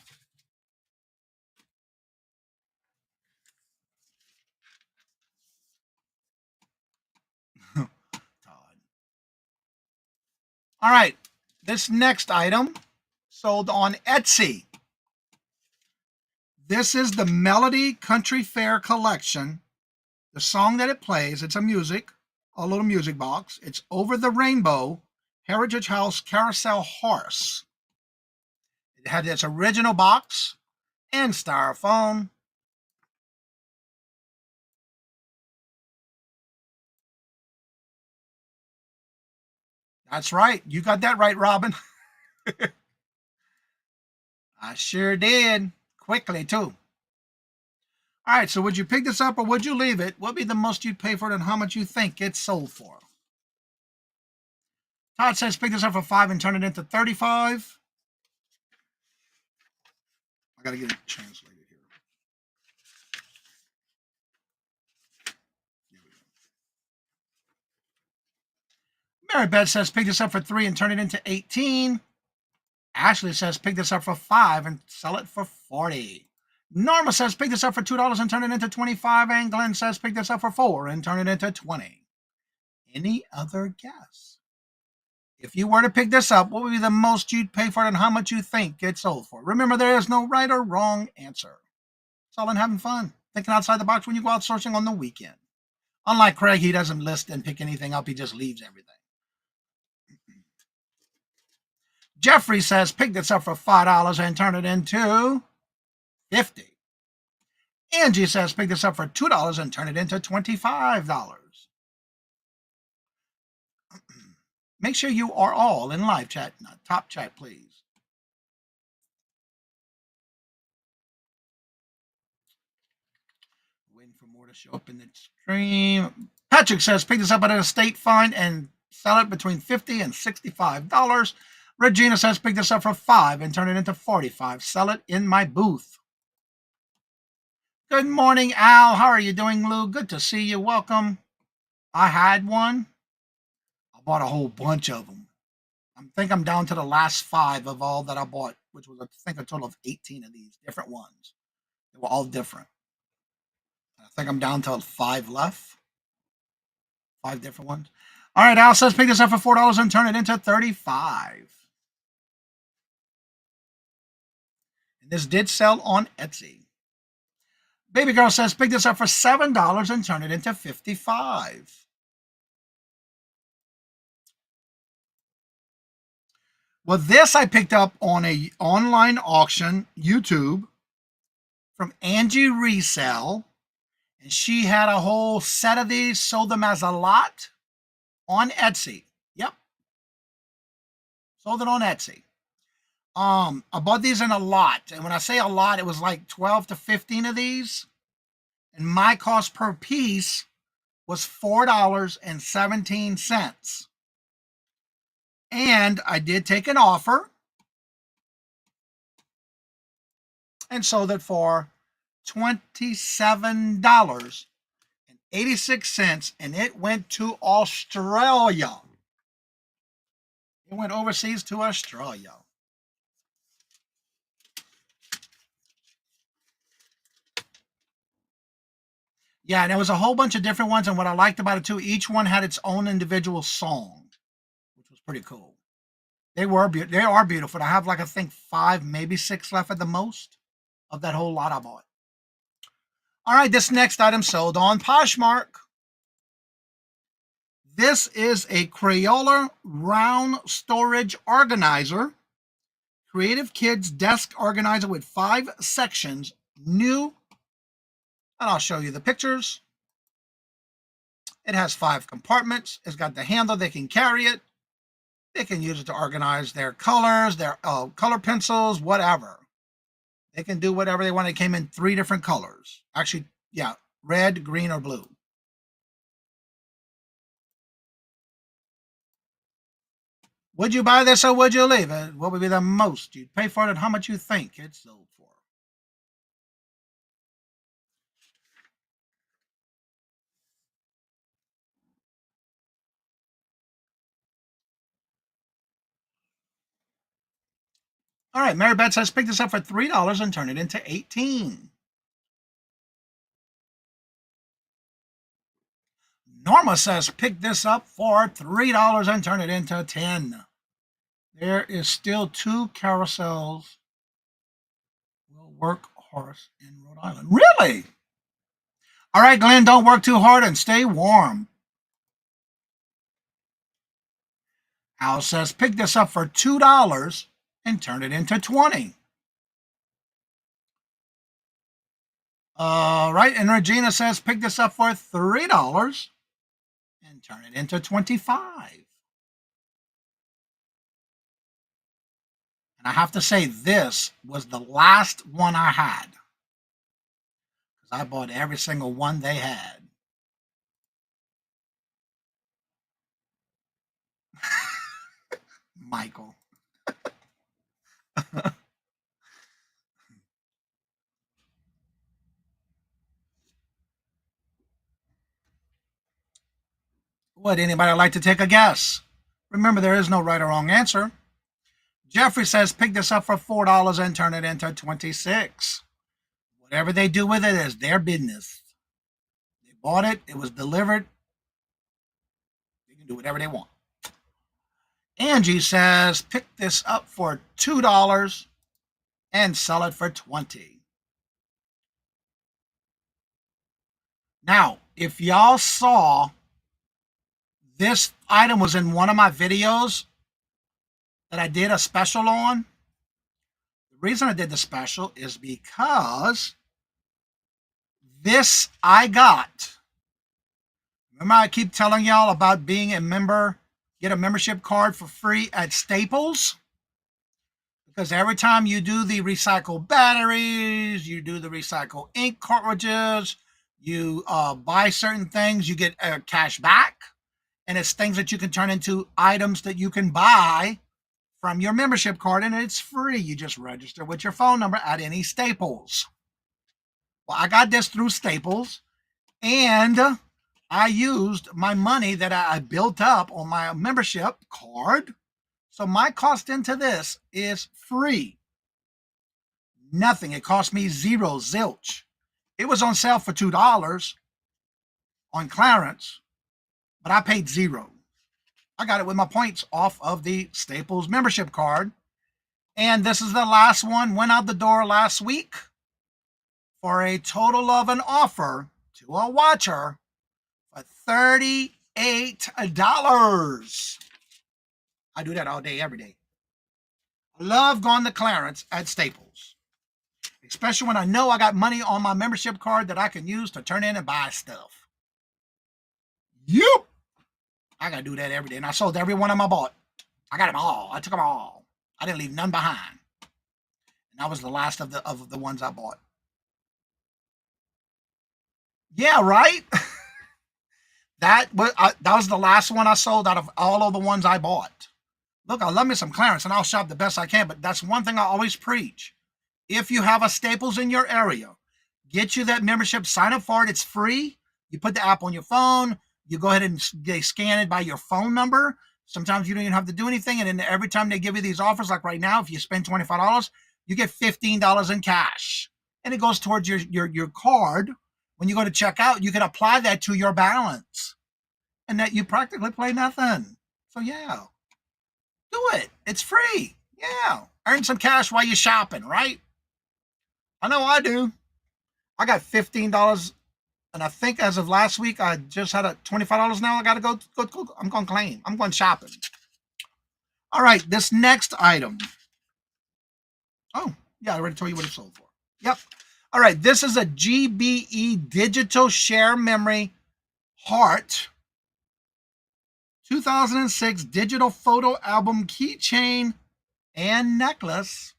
All right, this next item sold on Etsy. This is the Melody Country Fair Collection. The song that it plays, it's a little music box. It's Over the Rainbow, Heritage House Carousel Horse. It had its original box and styrofoam. That's right. You got that right, Robin. I sure did. Quickly, too. All right, so would you pick this up or would you leave it? What would be the most you'd pay for it and how much you think it's sold for? Todd says pick this up for $5 and turn it into $35. I got to get it translated here. Here we go. Mary Beth says pick this up for $3 and turn it into $18. Ashley says pick this up for $5 and sell it for $40. Norma says pick this up for $2 and turn it into $25. And Glenn says pick this up for $4 and turn it into $20. Any other guess? If you were to pick this up, what would be the most you'd pay for it and how much you think it's sold for? Remember, there is no right or wrong answer. It's all in having fun, thinking outside the box when you go out sourcing on the weekend. Unlike Craig, he doesn't list and pick anything up. He just leaves everything. Jeffrey says pick this up for $5 and turn it into $50. Angie says pick this up for $2 and turn it into $25. Make sure you are all in live chat, not top chat, please. Waiting for more to show up in the stream. Patrick says pick this up at an estate find and sell it between $50 and $65. Regina says pick this up for $5 and turn it into $45. Sell it in my booth. Good morning, Al. How are you doing, Lou? Good to see you. Welcome. I had one. I bought a whole bunch of them. I think I'm down to the last 5 of all that I bought, which was, I think, a total of 18 of these different ones. They were all different. I think I'm down to 5 left. 5 different ones. All right, Al says pick this up for $4 and turn it into $35. And this did sell on Etsy. Baby girl says pick this up for $7 and turn it into $55. Well, this I picked up on a online auction, YouTube, from Angie Resell. And she had a whole set of these, sold them as a lot on Etsy. Yep. Sold it on Etsy. I bought these in a lot. And when I say a lot, it was like 12 to 15 of these. And my cost per piece was $4.17. And I did take an offer and sold it for $27.86. And it went to Australia. It went overseas to Australia. Yeah, and there was a whole bunch of different ones. And what I liked about it too, each one had its own individual song, which was pretty cool. They are beautiful. I have like, I think 5, maybe 6 left at the most of that whole lot I bought. All right, this next item sold on Poshmark. This is a Crayola round storage organizer. Creative Kids desk organizer with 5 sections, new. And I'll show you the pictures. It has 5 compartments. It's got the handle. They can carry it. They can use it to organize their colors, their color pencils, whatever. They can do whatever they want. It came in 3 different colors. Actually, yeah, red, green, or blue. Would you buy this or would you leave it? What would be the most you'd pay for it and how much you think it's sold for? All right, Mary Beth says pick this up for $3 and turn it into 18. Norma says pick this up for $3 and turn it into 10. There is still 2 carousels. Will work horse in Rhode Island. Really? All right, Glenn, don't work too hard and stay warm. Al says pick this up for $2 and turn it into 20. All right, and Regina says pick this up for $3 and turn it into 25. And I have to say, this was the last one I had, because I bought every single one they had. Michael. Would anybody like to take a guess? Remember, there is no right or wrong answer. Jeffrey says pick this up for $4 and turn it into 26. Whatever they do with it is their business. They bought it, it was delivered. They can do whatever they want. Angie says pick this up for $2 and sell it for 20. Now, if y'all saw, this item was in one of my videos that I did a special on. The reason I did the special is because this I got. Remember, I keep telling y'all about being a member, get a membership card for free at Staples? Because every time you do the recycled batteries, you do the recycled ink cartridges, you buy certain things, you get cash back. And it's things that you can turn into items that you can buy from your membership card, and it's free. You just register with your phone number at any Staples. Well, I got this through Staples, and I used my money that I built up on my membership card. So my cost into this is free. Nothing. It cost me zero, zilch. It was on sale for $2 on clearance, but I paid zero. I got it with my points off of the Staples membership card. And this is the last one. Went out the door last week for a total of an offer to a watcher for $38. I do that all day, every day. I love going to clearance at Staples, especially when I know I got money on my membership card that I can use to turn in and buy stuff. Yep. I got to do that every day. And I sold every one of them I bought. I got them all. I took them all. I didn't leave none behind. And that was the last of the ones I bought. Yeah, right? That was the last one I sold out of all of the ones I bought. Look, I love me some clearance, and I'll shop the best I can, but that's one thing I always preach. If you have a Staples in your area, get you that membership, sign up for it. It's free. You put the app on your phone. You go ahead and they scan it by your phone number. Sometimes you don't even have to do anything. And then every time they give you these offers, like right now, if you spend $25, you get $15 in cash. And it goes towards your card. When you go to check out, you can apply that to your balance. And that you practically pay nothing. So yeah, do it. It's free. Yeah. Earn some cash while you're shopping, right? I know I do. I got $15. And I think as of last week, I just had a $25 now. I got to go. I'm going to claim. I'm going shopping. All right, this next item. Oh, yeah, I already told you what it sold for. Yep. All right, this is a GBE Digital Share Memory Heart 2006 Digital Photo Album Keychain and Necklace.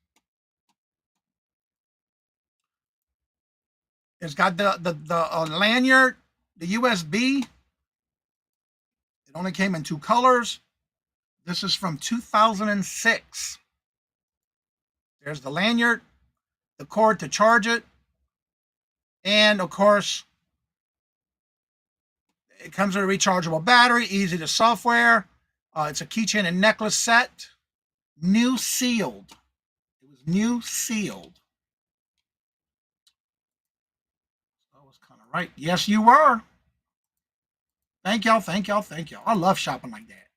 It's got the lanyard, the USB. It only came in 2 colors. This is from 2006. There's the lanyard, the cord to charge it, and of course, it comes with a rechargeable battery, easy to software. It's a keychain and necklace set. New sealed. It was new sealed. That was kind of right. Yes, you were. Thank y'all, thank y'all, thank y'all. I love shopping like that.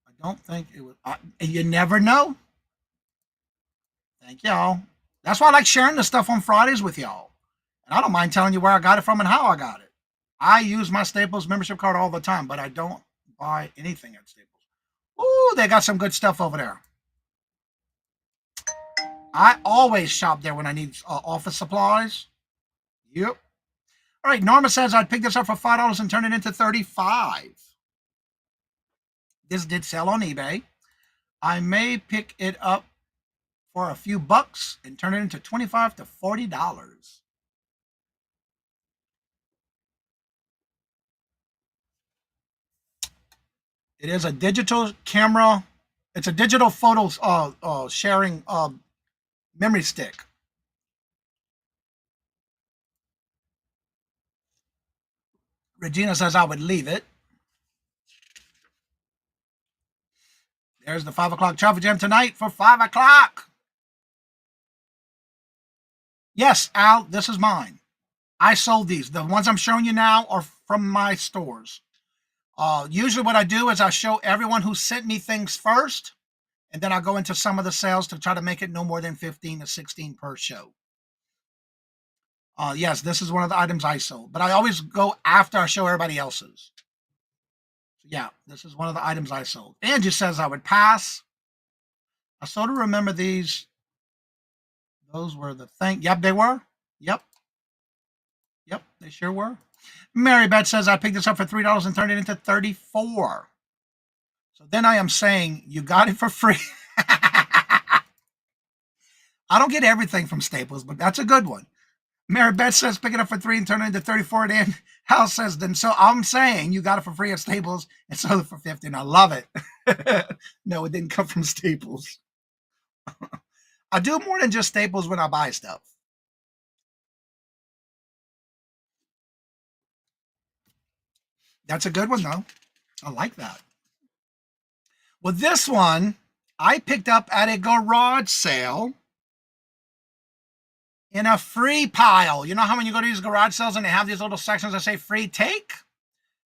I don't think it was. You never know. Thank y'all. That's why I like sharing this stuff on Fridays with y'all. And I don't mind telling you where I got it from and how I got it. I use my Staples membership card all the time, but I don't buy anything at Staples. Ooh, they got some good stuff over there. I always shop there when I need office supplies. Yep. All right, Norma says I'd pick this up for $5 and turn it into $35. This did sell on eBay. I may pick it up for a few bucks and turn it into $25 to $40. It is a digital camera. It's a digital photos sharing memory stick. Regina says I would leave it. There's the 5 o'clock traffic jam tonight for 5 o'clock. Yes, Al, this is mine. I sold these. The ones I'm showing you now are from my stores. Usually what I do is I show everyone who sent me things first, and then I'll go into some of the sales to try to make it no more than 15 to 16 per show. Yes, this is one of the items I sold, but I always go after I show everybody else's. So yeah, this is one of the items I sold. Angie says I would pass. I sort of remember these. Those were the thing. Yep, they were. Yep. Yep, they sure were. Mary Beth says I picked this up for $3 and turned it into $34. So then I am saying you got it for free. I don't get everything from Staples, but that's a good one. Mary Beth says pick it up for $3 and turn it into $34. And Hal says then so I'm saying you got it for free at Staples and sold it for $50. And I love it. No, it didn't come from Staples. I do more than just Staples when I buy stuff. That's a good one, though. I like that. Well, this one I picked up at a garage sale in a free pile. You know how when you go to these garage sales and they have these little sections that say free take?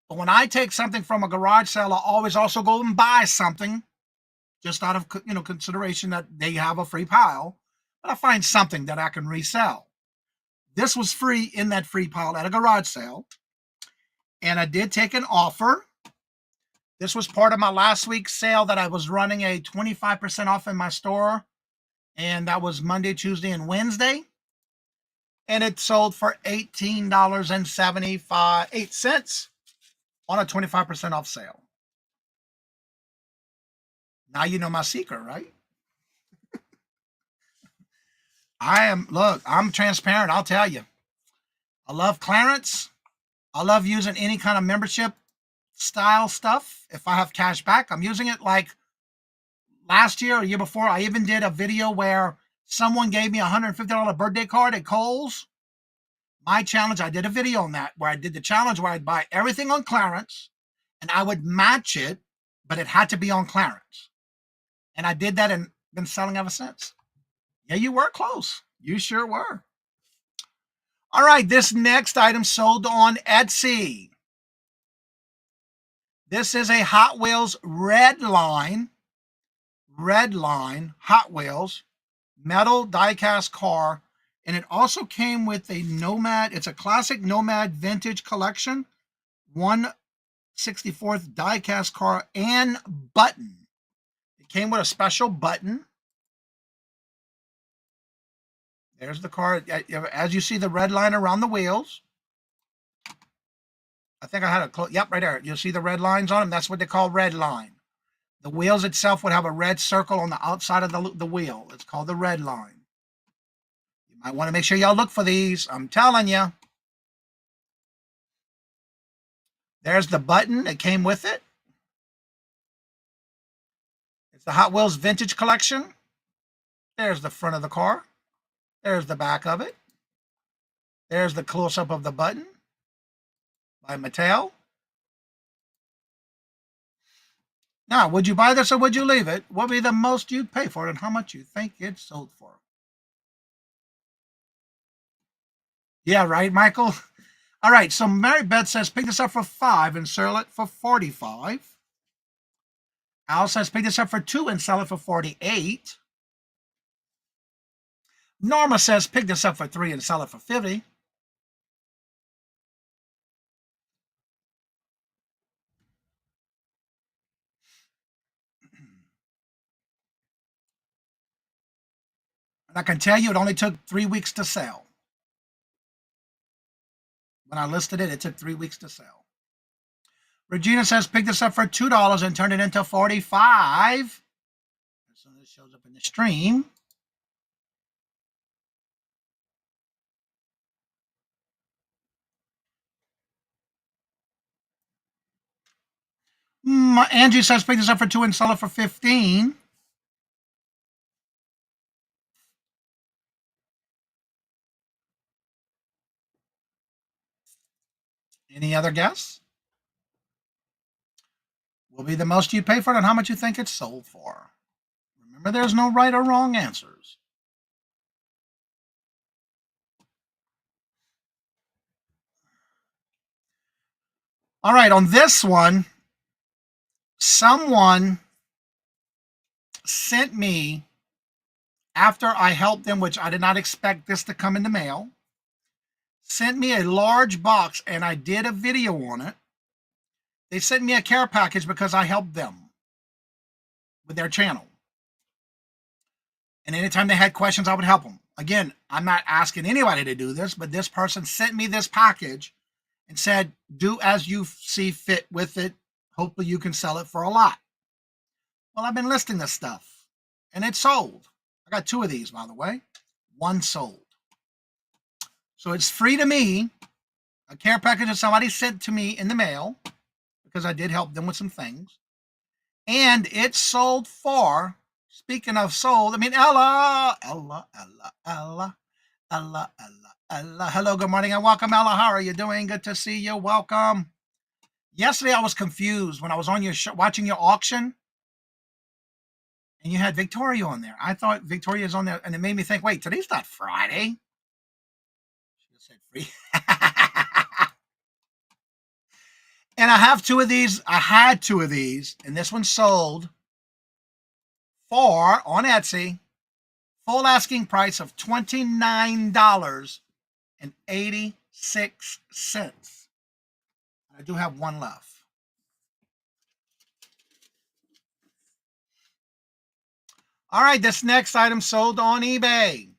But when I take something from a garage sale, I always also go and buy something just out of consideration that they have a free pile. But I find something that I can resell. This was free in that free pile at a garage sale. And I did take an offer. This was part of my last week's sale that I was running a 25% off in my store. And that was Monday, Tuesday, and Wednesday. And it sold for $18.78 on a 25% off sale. Now you know my secret, right? I'm transparent, I'll tell you. I love clearance. I love using any kind of membership style stuff. If I have cash back, I'm using it. Like last year or year before, I even did a video where someone gave me a $150 birthday card at Kohl's. My challenge, I did a video on that where I did the challenge where I'd buy everything on clearance and I would match it, but it had to be on clearance. And I did that and been selling ever since. Yeah, you were close. You sure were. All right, this next item sold on Etsy. This is a Hot Wheels red line Hot Wheels metal die-cast car, and it also came with a Nomad. It's a classic Nomad vintage collection, 1/64 die-cast car and button. It came with a special button. There's the car. As you see the red line around the wheels. I think I had yep, right there. You'll see the red lines on them. That's what they call red line. The wheels itself would have a red circle on the outside of the wheel. It's called the red line. You I want to make sure y'all look for these. I'm telling you. There's the button that came with it. It's the Hot Wheels Vintage Collection. There's the front of the car. There's the back of it. There's the close-up of the button by Mattel. Now, would you buy this or would you leave it? What would be the most you'd pay for it and how much you think it sold for? Yeah, right, Michael? All right, so Mary Beth says, pick this up for $5 and sell it for $45. Al says, pick this up for $2 and sell it for $48. Norma says, pick this up for $3 and sell it for $50. And I can tell you it only took 3 weeks to sell. When I listed it, it took 3 weeks to sell. Regina says, pick this up for $2 and turn it into $45. As soon as it shows up in the stream. Angie says, pick this up for $2 and sell it for $15. Any other guess? Will be the most you pay for it and how much you think it's sold for. Remember, there's no right or wrong answers. All right, on this one, someone sent me, after I helped them, which I did not expect this to come in the mail, sent me a large box, and I did a video on it. They sent me a care package because I helped them with their channel. And anytime they had questions, I would help them. Again, I'm not asking anybody to do this, but this person sent me this package and said, do as you see fit with it. Hopefully you can sell it for a lot. Well, I've been listing this stuff, and it's sold. I got 2 of these, by the way. 1 sold. So it's free to me. A care package that somebody sent to me in the mail, because I did help them with some things. And it sold for, speaking of sold, I mean, Ella. Hello, good morning, and welcome, Ella. How are you doing? Good to see you. Welcome. Yesterday, I was confused when I was on your show, watching your auction, and you had Victoria on there. I thought Victoria's on there, and it made me think, wait, today's not Friday. She said free. And I have 2 of these. I had 2 of these, and this one sold for, on Etsy, full asking price of $29.86. I do have 1 left. All right, this next item sold on eBay.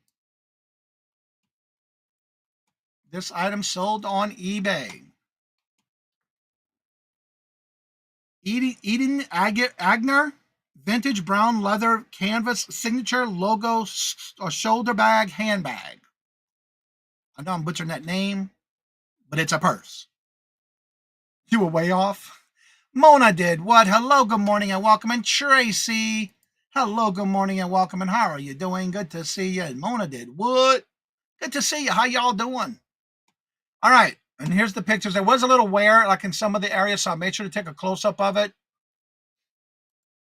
This item sold on eBay. Eden Agner, vintage brown leather canvas signature logo shoulder bag handbag. I know I'm butchering that name, but it's a purse. You were way off. Mona did what? Hello, good morning, and welcome. And Tracy, hello, good morning, and welcome. And how are you doing? Good to see you. And Mona did what? Good to see you. How y'all doing? All right. And here's the pictures. There was a little wear, like in some of the areas, so I made sure to take a close-up of it.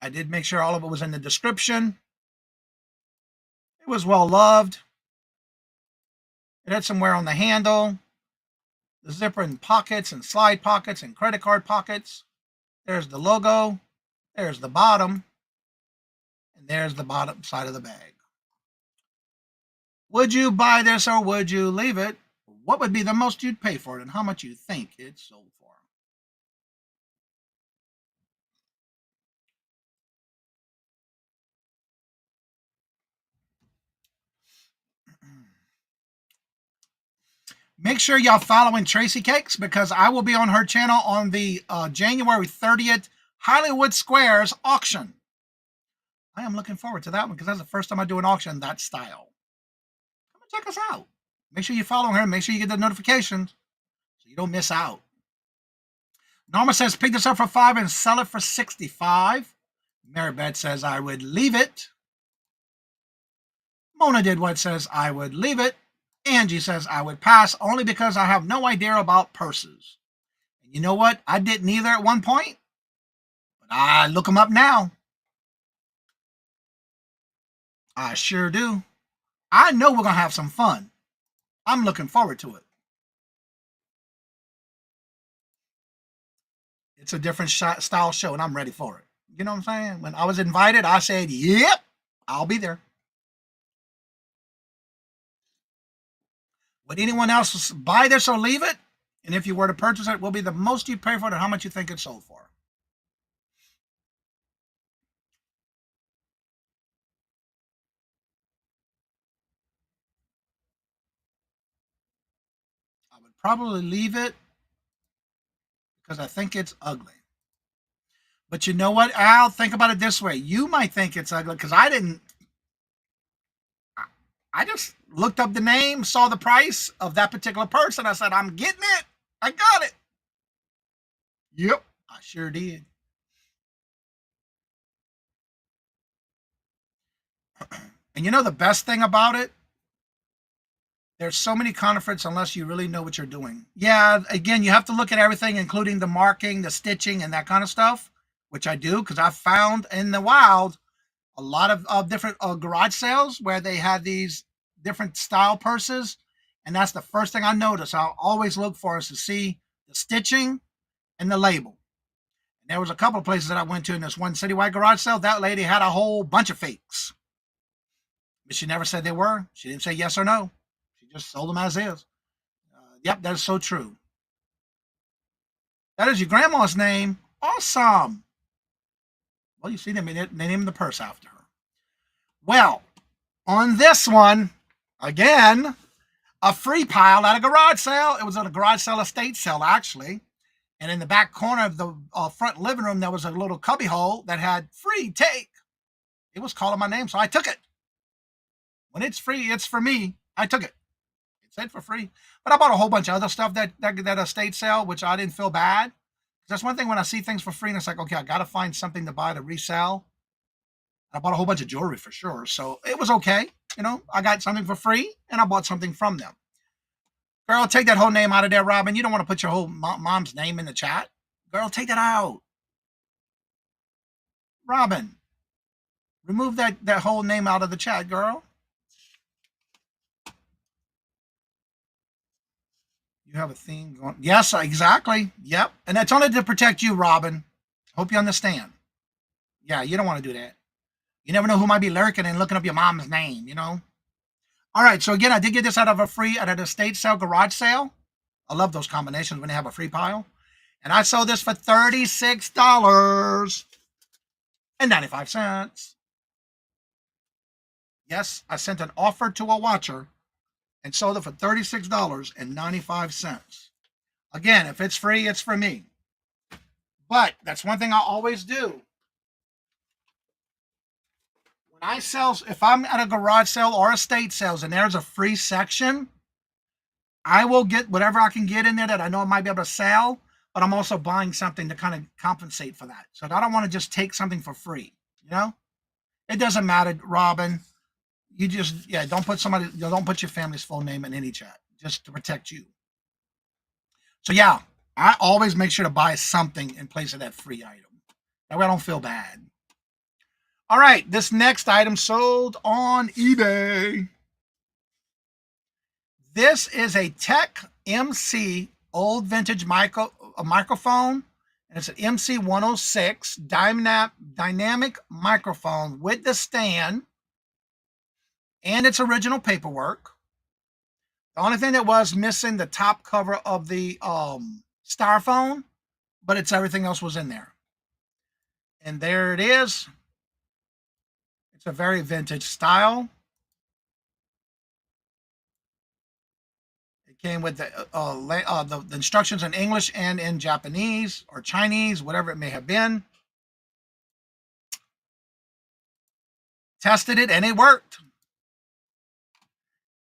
I did make sure all of it was in the description. It was well loved. It had some wear on the handle, the zipper and pockets and slide pockets and credit card pockets. There's the logo. There's the bottom. And there's the bottom side of the bag. Would you buy this or would you leave it? What would be the most you'd pay for it and how much you think it sold for? Make sure y'all following Tracy Cakes, because I will be on her channel on the January 30th Hollywood Squares auction. I am looking forward to that one because that's the first time I do an auction that style. Come check us out. Make sure you follow her. Make sure you get the notifications so you don't miss out. Norma says, pick this up for $5 and sell it for $65. Maribeth says, I would leave it. Mona did what says, I would leave it. Angie says, I would pass only because I have no idea about purses. And you know what? I didn't either at one point, but I look them up now. I sure do. I know we're going to have some fun. I'm looking forward to it. It's a different style show, and I'm ready for it. You know what I'm saying? When I was invited, I said, yep, I'll be there. Would anyone else buy this or leave it? And if you were to purchase it, will be the most you pay for it and how much you think it sold for? I would probably leave it because I think it's ugly. But you know what, Al? Think about it this way. You might think it's ugly because I didn't. I just looked up the name, saw the price of that particular purse, and I said, I'm getting it. I got it. Yep, I sure did. And you know the best thing about it? There's so many counterfeits unless you really know what you're doing. Yeah, again, you have to look at everything, including the marking, the stitching, and that kind of stuff, which I do because I found in the wild a lot of different garage sales where they had these different style purses. And that's the first thing I notice. I'll always look for is to see the stitching and the label. And there was a couple of places that I went to in this one citywide garage sale. That lady had a whole bunch of fakes. But she never said they were. She didn't say yes or no. She just sold them as is. Yep, that's so true. That is your grandma's name. Awesome. Well, you see, they named the purse after her. Well, on this one, again, a free pile at a garage sale. It was at a garage sale estate sale, actually. And in the back corner of the front living room, there was a little cubby hole that had free take. It was calling my name, so I took it. When it's free, it's for me. I took it. It said for free. But I bought a whole bunch of other stuff that estate sale, which I didn't feel bad. That's one thing when I see things for free and it's like, okay, I got to find something to buy to resell. I bought a whole bunch of jewelry for sure. So it was okay. You know, I got something for free and I bought something from them. Girl, take that whole name out of there, Robin. You don't want to put your whole mom's name in the chat. Girl, take that out. Robin, remove that whole name out of the chat, girl. You have a theme going. Yes, exactly. Yep. And that's only to protect you, Robin. Hope you understand. Yeah, you don't want to do that. You never know who might be lurking and looking up your mom's name, you know? All right. So again, I did get this out of an estate sale, garage sale. I love those combinations when they have a free pile. And I sold this for $36.95. Yes, I sent an offer to a watcher and sold it for $36.95. Again, if it's free, it's for me. But that's one thing I always do. When I sell, if I'm at a garage sale or estate sales and there's a free section, I will get whatever I can get in there that I know I might be able to sell, but I'm also buying something to kind of compensate for that. So I don't want to just take something for free, you know? It doesn't matter, Robin. You just, don't put your family's full name in any chat, just to protect you. So yeah, I always make sure to buy something in place of that free item. That way I don't feel bad. All right, this next item sold on eBay. This is a Tech MC old vintage microphone. And it's an MC 106 dynamic microphone with the stand. And its original paperwork. The only thing that was missing, the top cover of the styrofoam, but it's everything else was in there. And there it is. It's a very vintage style. It came with the instructions in English and in Japanese or Chinese, whatever it may have been. Tested it and it worked.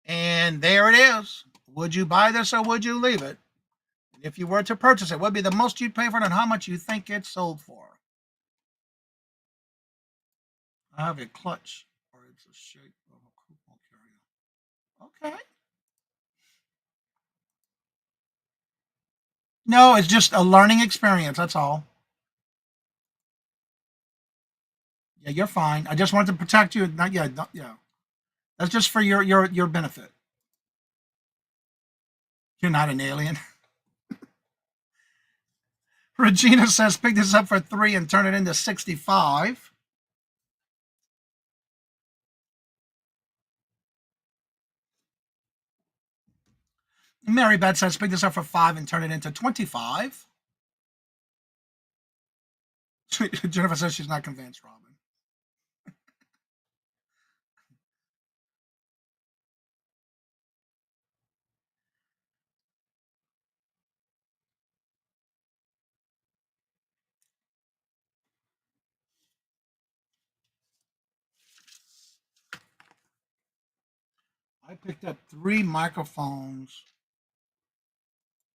And there it is. Would you buy this or would you leave it? If you were to purchase it, what would be the most you'd pay for it and how much you think it's sold for? I have a clutch, or it's a shape of a coupon carrier. Okay. No, it's just a learning experience. That's all. Yeah, you're fine. I just wanted to protect you. Not yeah, yeah. That's just for your benefit. You're not an alien. Regina says, pick this up for 3 and turn it into 65. Mary Beth says, pick this up for 5 and turn it into 25. Jennifer says she's not convinced, Robin. I picked up 3 microphones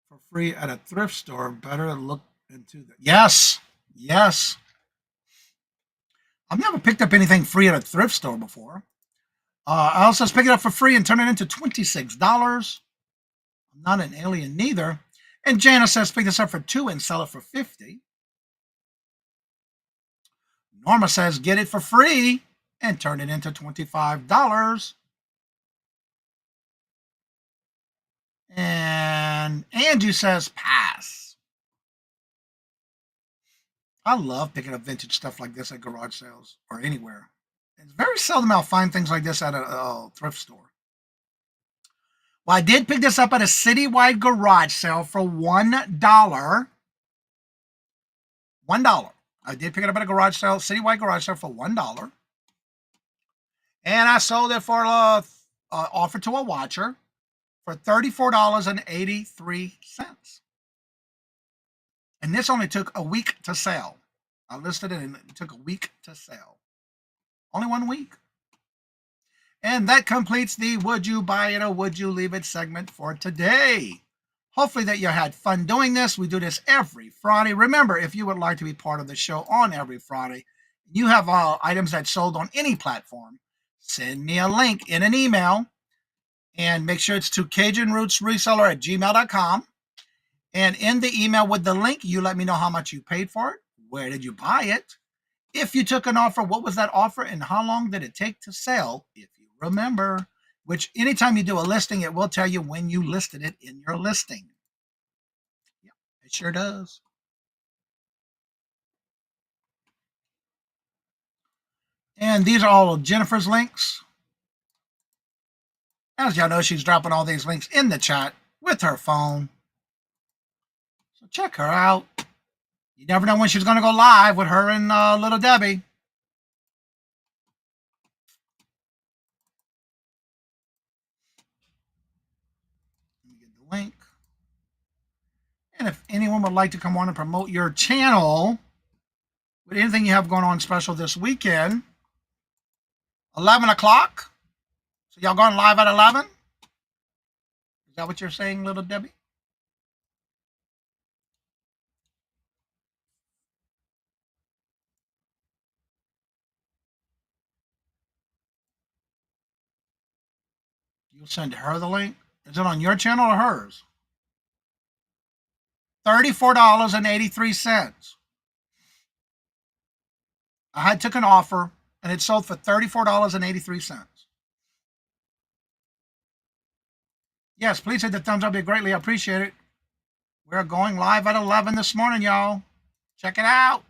for free at a thrift store. Better look into that. Yes. Yes. I've never picked up anything free at a thrift store before. I also pick it up for free and turn it into $26. I'm not an alien neither. And Jana says, pick this up for 2 and sell it for 50. Norma says, get it for free and turn it into $25. And Angie says, pass. I love picking up vintage stuff like this at garage sales or anywhere. It's very seldom I'll find things like this at a thrift store. Well, I did pick this up at a citywide garage sale for $1. $1. I did pick it up at a garage sale, citywide garage sale for $1. And I sold it for offer to a watcher for $34.83. And this only took a week to sell. I listed it and it took a week to sell. Only 1 week. And that completes the Would You Buy It or Would You Leave It segment for today. Hopefully that you had fun doing this. We do this every Friday. Remember, if you would like to be part of the show on every Friday, you have items that sold on any platform, send me a link in an email and make sure it's to CajunRootsReseller@gmail.com. And in the email with the link, you let me know how much you paid for it. Where did you buy it? If you took an offer, what was that offer and how long did it take to sell? If you remember, which anytime you do a listing, it will tell you when you listed it in your listing. Yeah, it sure does. And these are all of Jennifer's links. As y'all know, she's dropping all these links in the chat with her phone. So check her out. You never know when she's going to go live with her and Little Debbie. Let me get the link. And if anyone would like to come on and promote your channel with anything you have going on special this weekend, 11 o'clock. So y'all going live at 11? Is that what you're saying, Little Debbie? You'll send her the link? Is it on your channel or hers? $34.83. I took an offer and it sold for $34.83. Yes, please hit the thumbs up. It'd be greatly appreciated. We're going live at 11 this morning, y'all. Check it out.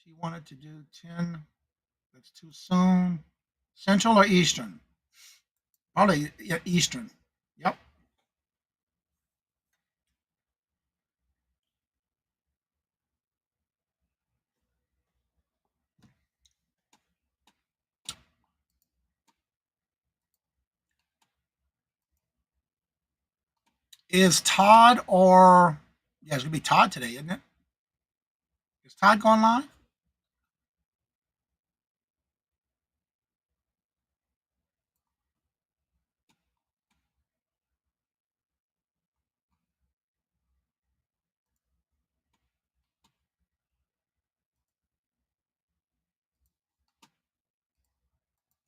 She wanted to do 10. That's too soon. Central or Eastern? Probably Eastern. Yep. Is Todd or... Yeah, it's going to be Todd today, isn't it? Is Todd going live?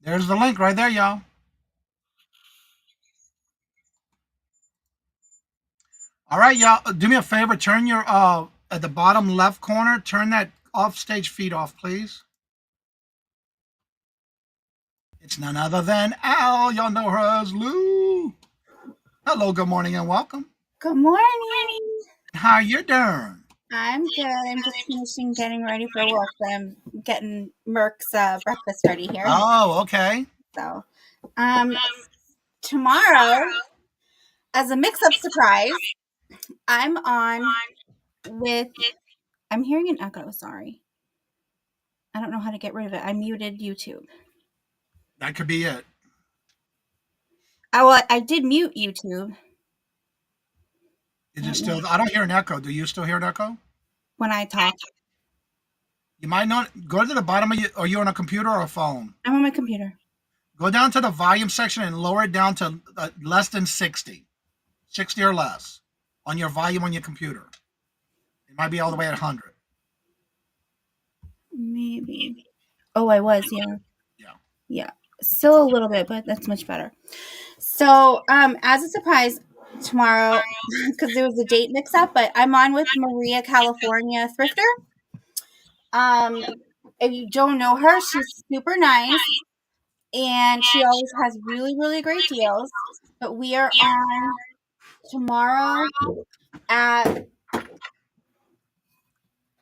There's the link right there, y'all. All right, y'all. Do me a favor. Turn your at the bottom left corner. Turn that off-stage feed off, please. It's none other than Al. Y'all know her as Lou. Hello, good morning, and welcome. Good morning. How you doing? I'm good. I'm just finishing getting ready for work. But I'm getting Merck's breakfast ready here. Oh, okay. So, tomorrow, as a mix-up surprise, I'm on with. I'm hearing an echo. Sorry. I don't know how to get rid of it. I muted YouTube. That could be it. I did mute YouTube. Is it still? I don't hear an echo. Do you still hear an echo? When I talk. You might not go to the bottom of you. Are you on a computer or a phone? I'm on my computer. Go down to the volume section and lower it down to less than 60 or less on your volume on your computer. It might be all the way at 100. Maybe. Oh, I was, yeah. Yeah. Yeah. Still a little bit, but that's much better. So, as a surprise tomorrow, because there was a date mix-up, but I'm on with Maria, California Thrifter. If you don't know her, she's super nice, and she always has really, really great deals. But we are on tomorrow at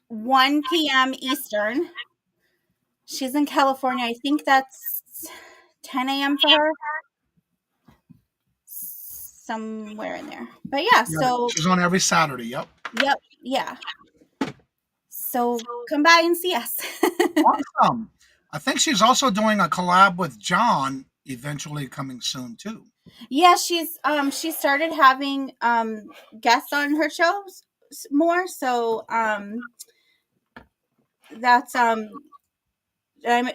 1 p.m. Eastern. She's in California. I think that's 10 a.m. for her. Somewhere in there. But yeah, so she's on every Saturday. Yep. Yep. Yeah. So come by and see us. Awesome. I think she's also doing a collab with John eventually coming soon too. Yeah, she's she started having guests on her shows more. So that's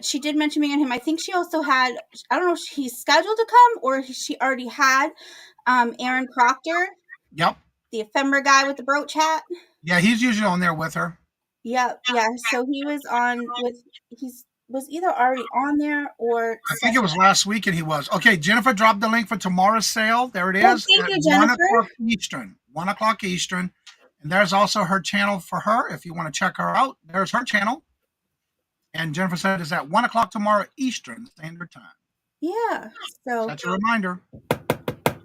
she did mention me and him. I think she also had, I don't know if he's scheduled to come or she already had Aaron Proctor. Yep. The ephemera guy with the brooch hat. Yeah, he's usually on there with her. Yep. Yeah. So he was on with, was either already on there or I think it was last week and he was. Okay, Jennifer dropped the link for tomorrow's sale. There it is. Thank you, Jennifer. 1 o'clock Eastern. 1 o'clock Eastern. And there's also her channel for her. If you want to check her out, there's her channel. And Jennifer said it's at 1 o'clock tomorrow Eastern Standard Time. Yeah. So that's a reminder.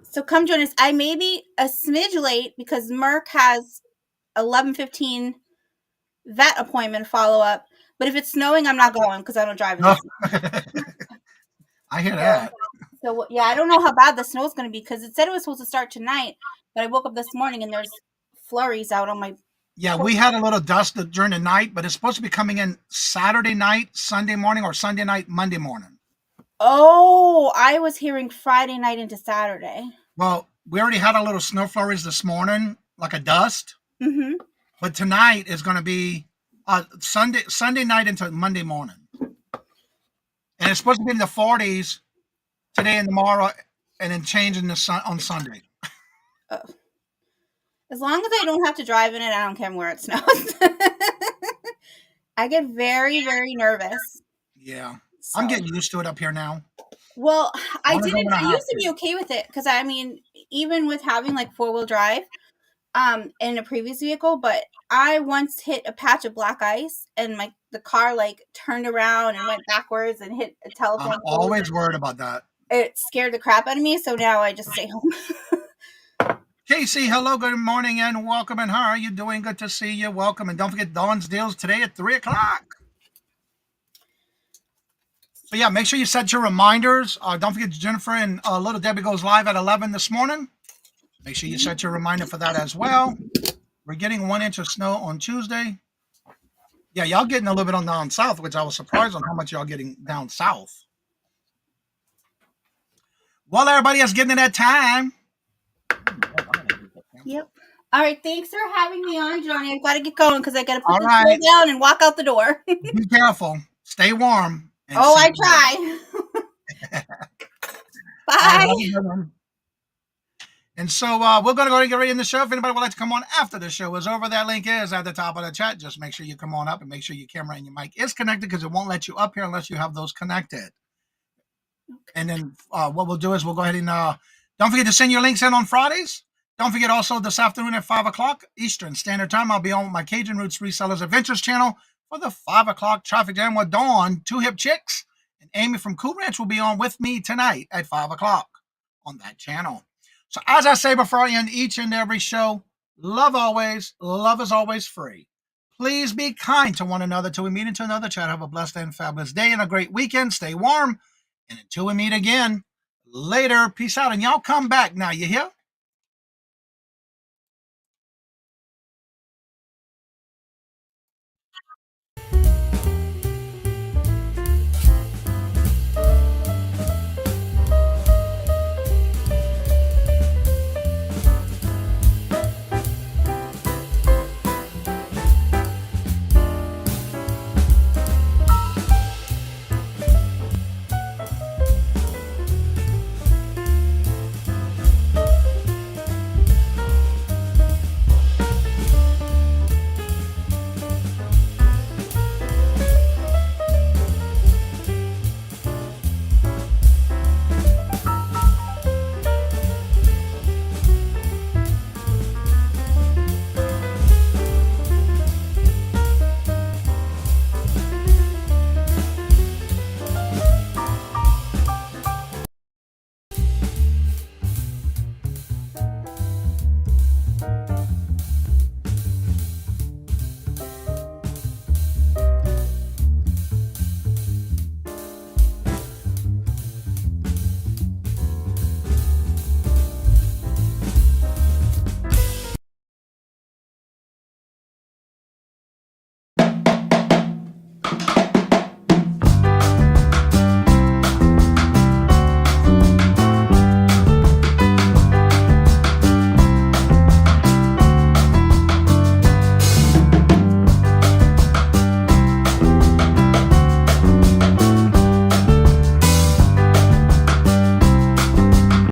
So come join us. I may be a smidge late because Merck has 11:15 vet appointment follow-up. But if it's snowing, I'm not going because I don't drive. No. I hear that. So, yeah, I don't know how bad the snow is going to be because it said it was supposed to start tonight. But I woke up this morning and there's flurries out on my... Yeah, we had a little dust during the night, but it's supposed to be coming in Saturday night, Sunday morning, or Sunday night, Monday morning. Oh, I was hearing Friday night into Saturday. Well, we already had a little snow flurries this morning, like a dust. Mm-hmm. But tonight is going to be Sunday night into Monday morning. And it's supposed to be in the 40s today and tomorrow, and then changing on Sunday. Oh. As long as I don't have to drive in it, I don't care where it snows. I get very, very nervous. Yeah. So. I'm getting used to it up here now. Well, I used to be okay with it because, I mean, even with having like 4-wheel drive in a previous vehicle, but I once hit a patch of black ice and the car like turned around and went backwards and hit a telephone I'm always worried about that. It scared the crap out of me, so now I just stay home. Casey, hello, good morning, and welcome. And how are you doing? Good to see you. Welcome. And don't forget Dawn's deals today at 3 o'clock. So, yeah, make sure you set your reminders. Don't forget Jennifer and Little Debbie goes live at 11 this morning. Make sure you set your reminder for that as well. We're getting 1 inch of snow on Tuesday. Yeah, y'all getting a little bit on down south, which I was surprised on how much y'all getting down south. Well, everybody is getting in that time. Yep. All right. Thanks for having me on, Johnny. I've got to get going because I got to put this thing down and walk out the door. Be careful. Stay warm. Oh, I try. Bye. And so we're going to go and get ready in the show. If anybody would like to come on after the show is over, that link is at the top of the chat. Just make sure you come on up and make sure your camera and your mic is connected because it won't let you up here unless you have those connected. And then what we'll do is we'll go ahead and don't forget to send your links in on Fridays. Don't forget also this afternoon at 5 o'clock Eastern Standard Time, I'll be on with my Cajun Roots Resellers Adventures channel for the 5 o'clock traffic jam with Dawn, Two Hip Chicks, and Amy from Cool Ranch will be on with me tonight at 5 o'clock on that channel. So as I say before I end each and every show, love always, love is always free. Please be kind to one another till we meet into another chat. Have a blessed and fabulous day and a great weekend. Stay warm. And until we meet again, later. Peace out. And y'all come back now, you hear?